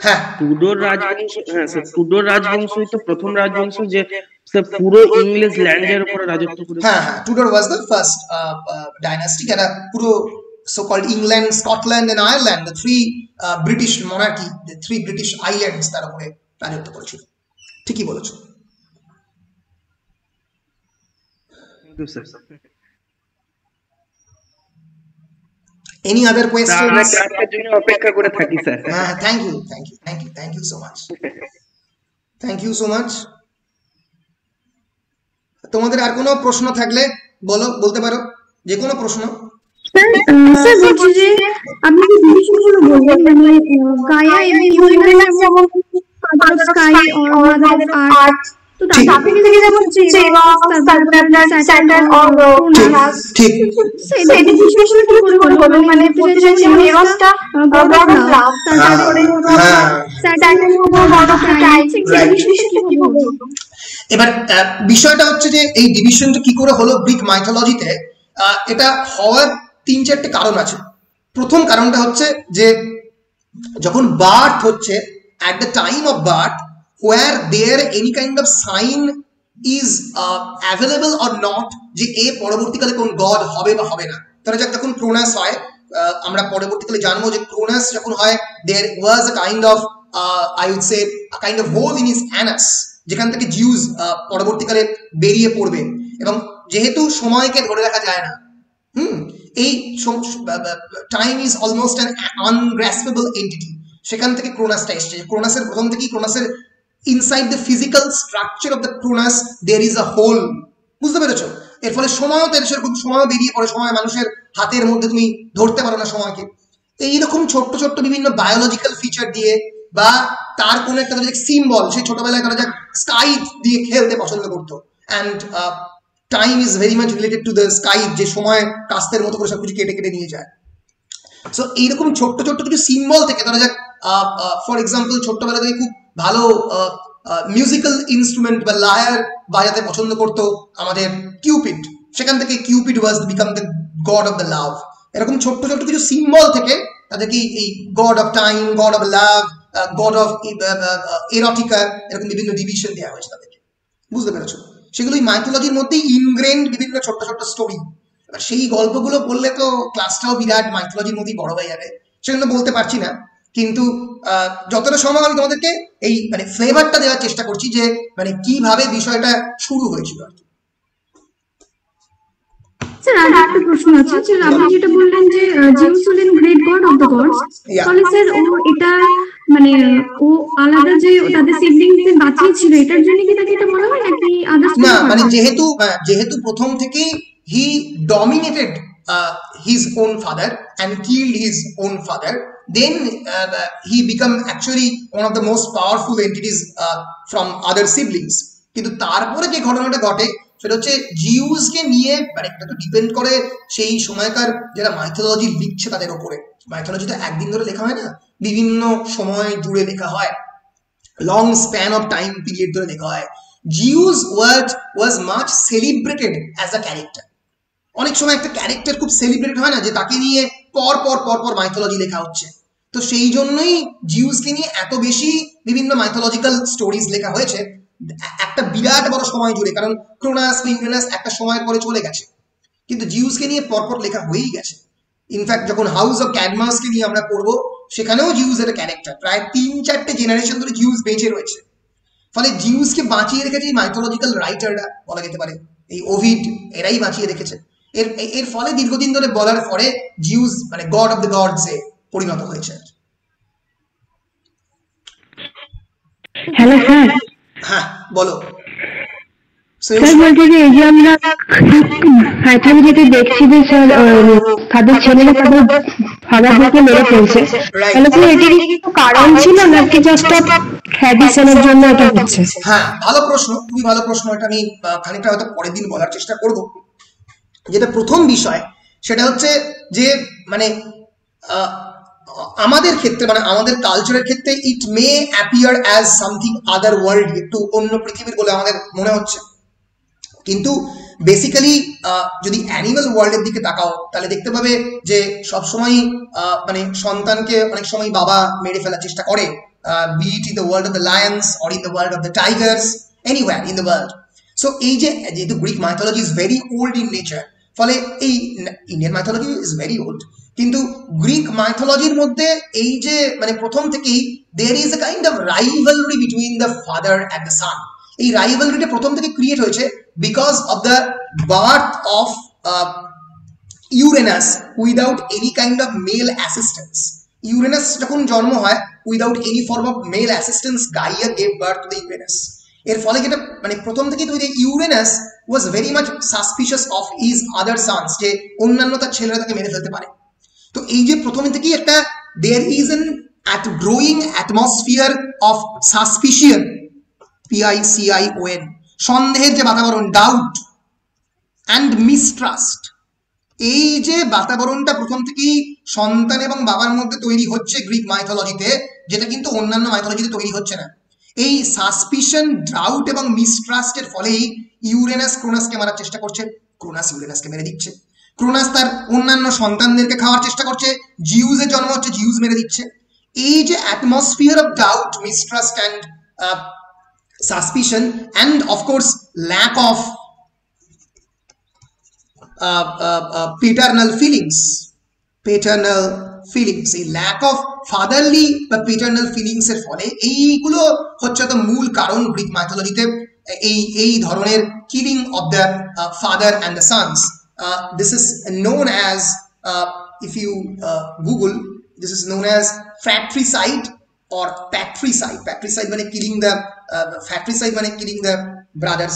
হ্যাঁ টুডোর রাজবংশ, হ্যাঁ স্যার, টুডোর রাজবংশই তো প্রথম রাজবংশ যে স্যার পুরো ইংলিশ ল্যান্ডের উপরে রাজত্ব করেছে। হ্যাঁ হ্যাঁ Tudor was the first dynasty যারা পুরো so called England, Scotland and Ireland, the three British monarchy, the three British islands তার উপরে রাজত্ব করেছিল। ঠিকই বলেছো। Thank you sir. Any other আমরা কোয়েশ্চেনস? ক্লাসের জন্য অপেক্ষা করে থাকি স্যার। হ্যাঁ thank you thank you thank you thank you so much, thank you so much. তোমাদের আর কোনো প্রশ্ন থাকলে বলো, বলতে পারো যে কোনো প্রশ্ন। স্যার বলছি যে আপনি যে জিনিসগুলো বললেন মানে গায়া এবং ইউরেনাস যেমন father of sky or mother of earth, তো তারপরে থেকে যেমন হচ্ছে স্যাটার্ন অর ক্রোনাস, ঠিক সেই জিনিসগুলো কি করে বলবো মানে প্রতিষ্ঠান যেমন এরসটা গড অফ লাভ, তারপরে স্যাটার্ন গড অফ টাইম, সেই জিনিসগুলো কি বলবো? এবার বিষয়টা হচ্ছে যে এই ডিভিশনটা কি করে হলো গ্রিক মাইথোলজিতে, এটা হওয়ার 3-4টে কারণ আছে। প্রথম কারণটা হচ্ছে যে যখন বার্থ হচ্ছে, at the time of birth where there any kind of sign is available or not যে এ পরবর্তীকালে কোন গড হবে বা হবে না। ধরা যাক যখন ক্রোনাস হয়, আমরা পরবর্তীকালে জানবো যে ক্রোনাস যখন হয় there was a kind of I would say a kind of hole in his anus যেখান থেকে জিউস পরবর্তীকালে বেরিয়ে পড়বে, এবং যেহেতু সময়কে ধরে রাখা যায় না, এই time is almost an ungraspable entity, সেখান থেকে ক্রোনাসটা এসছে। ক্রোনাসের প্রথম থেকেই ক্রোনাসের inside the physical structure of the Cronus there is a hole, বুঝতে পেরেছো? এর ফলে সময়ও সেরকম সময়ও বেরিয়ে পড়ে, সময় মানুষের হাতের মধ্যে তুমি ধরতে পারো না সময়কে। এইরকম ছোট্ট ছোট্ট বিভিন্ন বায়োলজিক্যাল ফিচার দিয়ে বা তার কোনো একটা সিম্বল, সেই ছোটবেলায় তারা যাক স্কাই দিয়ে খেলতে পছন্দ করতো, and time is very much related to the sky, যে সময় কাস্তের মতো করে সবকিছু কেটে কেটে নিয়ে যায়। সো এইরকম ছোট্ট ছোট্ট কিছু সিম্বল থেকে ধরা যাক ফর এক্সাম্পল ছোট্টবেলা থেকে খুব ভালো মিউজিক্যাল ইনস্ট্রুমেন্ট বা লায়ার বাজাতে পছন্দ করতো আমাদের কিউপিড, সেখান থেকে Cupid was become the god of the love. এরকম ছোট্ট ছোট্ট কিছু সিম্বল থেকে তাদেরকে এই god of time, god of love, god of erotica, এরকম বিভিন্ন ডিভিশন দেওয়া হয়েছে তাদেরকে, বুঝতে পেরেছো? সেগুলো এই মাইথোলজির মধ্যেই ইনগ্রেন্ড বিভিন্ন ছোট্ট ছোট্ট স্টোরি। এবার সেই গল্পগুলো বললে তো ক্লাসটাও বিরাট মাইথোলজির মধ্যেই বড় হয়ে যাবে, সেজন্য বলতে পারছি না। কিন্তু যতটা সম্ভব আমি তোমাদেরকে এই মানে ফ্লেভারটা দেওয়ার চেষ্টা করছি যে মানে কিভাবে বিষয়টা শুরু হয়েছিল আর কি। স্যার আর একটা প্রশ্ন আছে, স্যার আপনি যেটা বললেন যে জিউস হলেন great god of the gods, তাহলে স্যার ও এটা মানে ও আলাদা যে তাদের সিবলিংস এর বাঁচিয়েছিল এটার জন্য কি তাকে এটা বলা হয় নাকি আদার্স? না মানে যেহেতু প্রথম থেকে হি dominated his own father and killed his own father, then he become actually one of the most powerful entities from other siblings. কিন্তু তারপরে যে ঘটনাটা ঘটে সেটা হচ্ছে জিউসকে নিয়ে, মানে এটা তো ডিপেন্ড করে সেই সময়কার যারা মাইথোলজি লিখছে তাদের উপরে। মাইথোলজি তো একদিন ধরে লেখা হয় না, বিভিন্ন সময় জুড়ে লেখা হয়, long span of time period ধরে লেখা হয়। Zeus was much celebrated as a character. অনেক সময় একটা ক্যারেক্টার খুব সেলিব্রেট হয় না, যে তাকে নিয়ে পর পর মাইথোলজি লেখা হচ্ছে, তো সেই জন্যই জিউসকে নিয়ে এত বেশি বিভিন্ন মাইথোলজিক্যাল স্টোরিজ লেখা হয়েছে একটা বিরাট বড় সময় জুড়ে। কারণ ক্রোনাস, ইউরেনাস একটা সময় পরে চলে গেছে, কিন্তু জিউসকে নিয়ে পরপর লেখা হয়েই গেছে। ইনফ্যাক্ট যখন হাউস অফ ক্যাডমাসকে নিয়ে আমরা পড়বো সেখানেও জিউস একটা ক্যারেক্টার, প্রায় 3-4টে জেনারেশন ধরে জিউস বেঁচে রয়েছে। ফলে জিউসকে বাঁচিয়ে রেখেছে এই মাইথোলজিক্যাল রাইটাররা, বলা যেতে পারে এই ওভিড, এরাই বাঁচিয়ে রেখেছে। এর ফলে দীর্ঘদিন ধরে বলার পরে জিউস মানে গড অফ দ্য গডস এ পরিণত হয়েছে। Hello sir. হ্যাঁ বলো। স্যার বলছি যে এই যে আমরা মাইথোলজিতে দেখছি যে স্যার তাদের ছেলেরা তাদের ফাদারদেরকে মেরে ফেলছে, তাহলে কি এটার কিছু কারণ ছিল নাকি জাস্ট ট্র্যাডিশনের জন্য এটা হচ্ছে? হ্যাঁ ভালো প্রশ্ন, খুবই ভালো প্রশ্ন। এটা আমি খানিকটা হয়তো পরের দিন বলার চেষ্টা করব। যেটা প্রথম বিষয় সেটা হচ্ছে যে মানে আমাদের ক্ষেত্রে মানে আমাদের কালচারের ক্ষেত্রে ইট মে অ্যাপিয়ার অ্যাজ সামথিং আদার ওয়ার্ল্ড, একটু অন্য পৃথিবীর বলে আমাদের মনে হচ্ছে, কিন্তু বেসিক্যালি যদি অ্যানিমাল ওয়ার্ল্ডের দিকে তাকাও তাহলে দেখতে পাবে যে সবসময় মানে সন্তানকে অনেক সময় বাবা মেরে ফেলার চেষ্টা করে, be it in the world of the lions or in the world of the tigers, anywhere in the world. So এই যে যেহেতু Greek mythology is very old in nature, ফলে এই Indian mythology is very old, কিন্তু গ্রিক মাইথোলজির মধ্যে এই যে মানে প্রথম থেকেই there is a kind of rivalry between the father and the son. এই রাইভালরিটা প্রথম থেকে ক্রিয়েট হয়েছে because of the birth of Uranus without any kind of male assistance. Uranus যখন জন্ম হয় without any form of male assistance, Gaia gave birth to the Uranus. এর ফলে যেটা মানে প্রথম থেকেই তো Uranus was very much suspicious of his other sons, যে অন্যান্য তার ছেলেরা তাকে মেরে ফেলতে পারে। তো এই যে প্রথম থেকেই একটা there is an growing atmosphere of suspicion, PICION, সন্দেহের যে বাতাবরণ, ডাউট and mistrust, এই যে বাতাবরণটা প্রথম থেকেই সন্তান এবং বাবার মধ্যে তৈরি হচ্ছে গ্রিক মাইথোলজিতে, যেটা কিন্তু অন্যান্য মাইথোলজিতে তৈরি হচ্ছে না। এই সাসপিশন, ডাউট এবং মিসট্রাস্টের ফলেই ইউরেনাস ক্রোনাসকে মারার চেষ্টা করছে, ক্রোনাস ইউরেনাসকে মেরে দিচ্ছে, ক্রোনাস তার অন্যান্য সন্তানদেরকে খাওয়ার চেষ্টা করছে, জিউসের জন্ম হচ্ছে, জিউস মেরে দিচ্ছে। এই যে atmosphere of doubt, mistrust and suspicion and of course lack of paternal feelings, এই ল্যাক অফ ফাদারলি বা পেটার্নাল ফিলিংস এর ফলে এইগুলো হচ্ছে তো মূল কারণ গ্রিক মাইথোলজিতে এই ধরনের killing of the father and the sons. This is known as, if you Google, this is known as fratricide or patricide. Patricide মানে killing the fratricide মানে killing the brothers,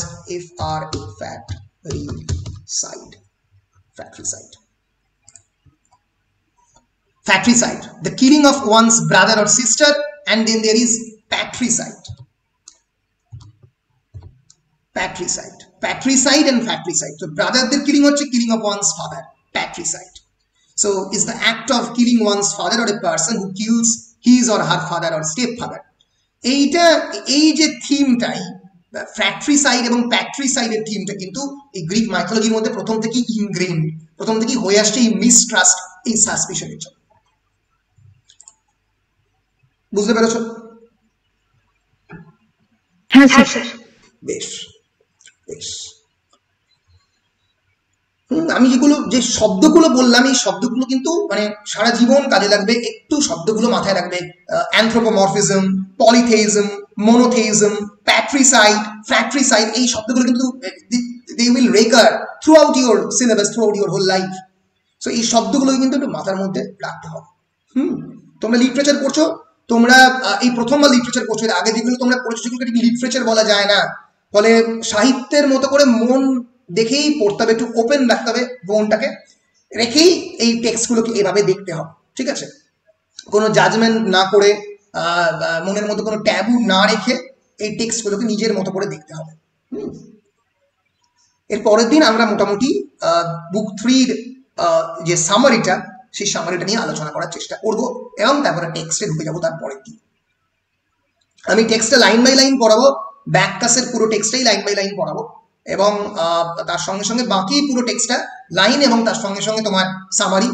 fratricide, the killing of one's brother or sister, and then there is patricide and fratricide. So brotherদের killing হচ্ছে killing of one's father, patricide. So is the act of killing one's father or a person who kills his or her father or stepfather. এইটা এই যে থিমটাই ফ্র্যাট্রিসাইড এবং প্যাট্রিসাইডের থিমটা কিন্তু এই গ্রিক মাইথোলজির মধ্যে প্রথম থেকেই ইনগ্রেইনড, প্রথম থেকেই হয়ে আসছে এই মিসট্রাস্ট, এই সাসপিশনের জন্য। বুঝতে পেরেছো? হ্যাঁ স্যার। বেশ বেশ। আমি যেগুলো যে শব্দগুলো বললাম, এই শব্দগুলো কিন্তু মানে সারা জীবন কাজে লাগবে, একটু শব্দগুলো মাথায় রাখবে। অ্যানথ্রোপোমরফিজম, পলিথেইজম, মোনোথেইজম, প্যাট্রিসাইড, ফ্র্যাট্রিসাইড, এই শব্দগুলো কিন্তু they will recur throughout your syllabus, throughout your whole life. So এই শব্দগুলো কিন্তু একটু মাথার মধ্যে রাখতে হবে। তোমরা লিটারেচার পড়ছো, তোমরা এই প্রথমবার লিটারেচার পড়ছো, আগে যেগুলো তোমরা পড়ছো সেগুলোকে লিটারেচার বলা যায় না, ফলে সাহিত্যের মতো করে মন দেখেই পড়তে হবে, একটু ওপেন রাখতে হবে মনটাকে, রেখেই এই টেক্সটগুলোকে এভাবে দেখতে হবে, ঠিক আছে? কোনো জাজমেন্ট না করে, মনের মধ্যে কোনো ট্যাবু না রেখে এই টেক্সটগুলোকে নিজের মতো করে দেখতে হবে। এর পরের দিন আমরা মোটামুটি বুক 3 যে সামারিটা, সেই সামারিটা নিয়ে আলোচনা করার চেষ্টা করব এবং তারপরে টেক্সটে ঢুকে যাবো তার পরের দিন। আমি টেক্সটটা লাইন বাই লাইন পড়াবো, ব্যাককাসের পুরো টেক্সটাই লাইন বাই লাইন পড়াবো, এবং তার সঙ্গে সঙ্গে বাকি পুরো টেক্সটটা লাইন এবং তার সঙ্গে সঙ্গে তোমার সামারি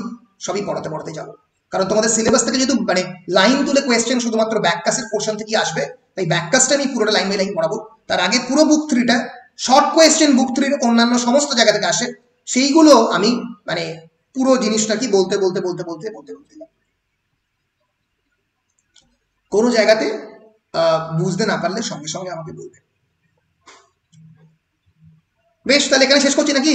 সবই পড়াতে যাবো। কারণ তোমাদের সিলেবাস থেকে যেহেতু মানে লাইন তুলে কোয়েশ্চেন শুধুমাত্র ব্যাককাসের পোর্শন থেকেই আসবে, তাই ব্যাককাসটা আমি পুরোটা লাইন বাই লাইন পড়াবো। তার আগে পুরো বুক 3টা শর্ট কোয়েশ্চেন, বুক 3 অন্যান্য সমস্ত জায়গা থেকে আসে, সেইগুলো আমি মানে পুরো জিনিসটা কি বলতে কোনো জায়গাতে বুঝতে না পারলে সঙ্গে সঙ্গে আমাকে বলবে। বেশ, তাহলে এখানে শেষ করছি নাকি?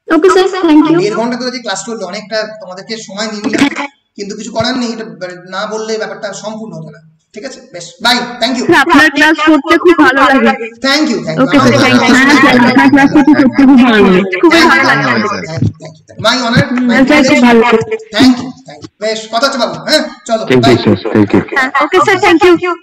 ওকে স্যার, থ্যাংক ইউ। 1.5 ঘন্টা ধরে যে ক্লাস চললো, অনেকটা তোমাদেরকে সময় নিয়ে নিলাম, কিন্তু কিছু করার নেই, এটা না বললে ব্যাপারটা সম্পূর্ণ হতো না, ঠিক আছে? বেশ, বাই, থ্যাংক ইউ। আপনার ক্লাস করতে খুব ভালো লাগে। Thank you. Okay sir, thank you. আপনার ক্লাস করতে খুব ভালো লাগে, খুব ভালো লাগে। মাই অনার, ভালো লাগে। Thank you. বেশ, কথা হচ্ছে বাবু, হ্যাঁ চলো, thank bye. You sir, thank you. Okay sir, thank you.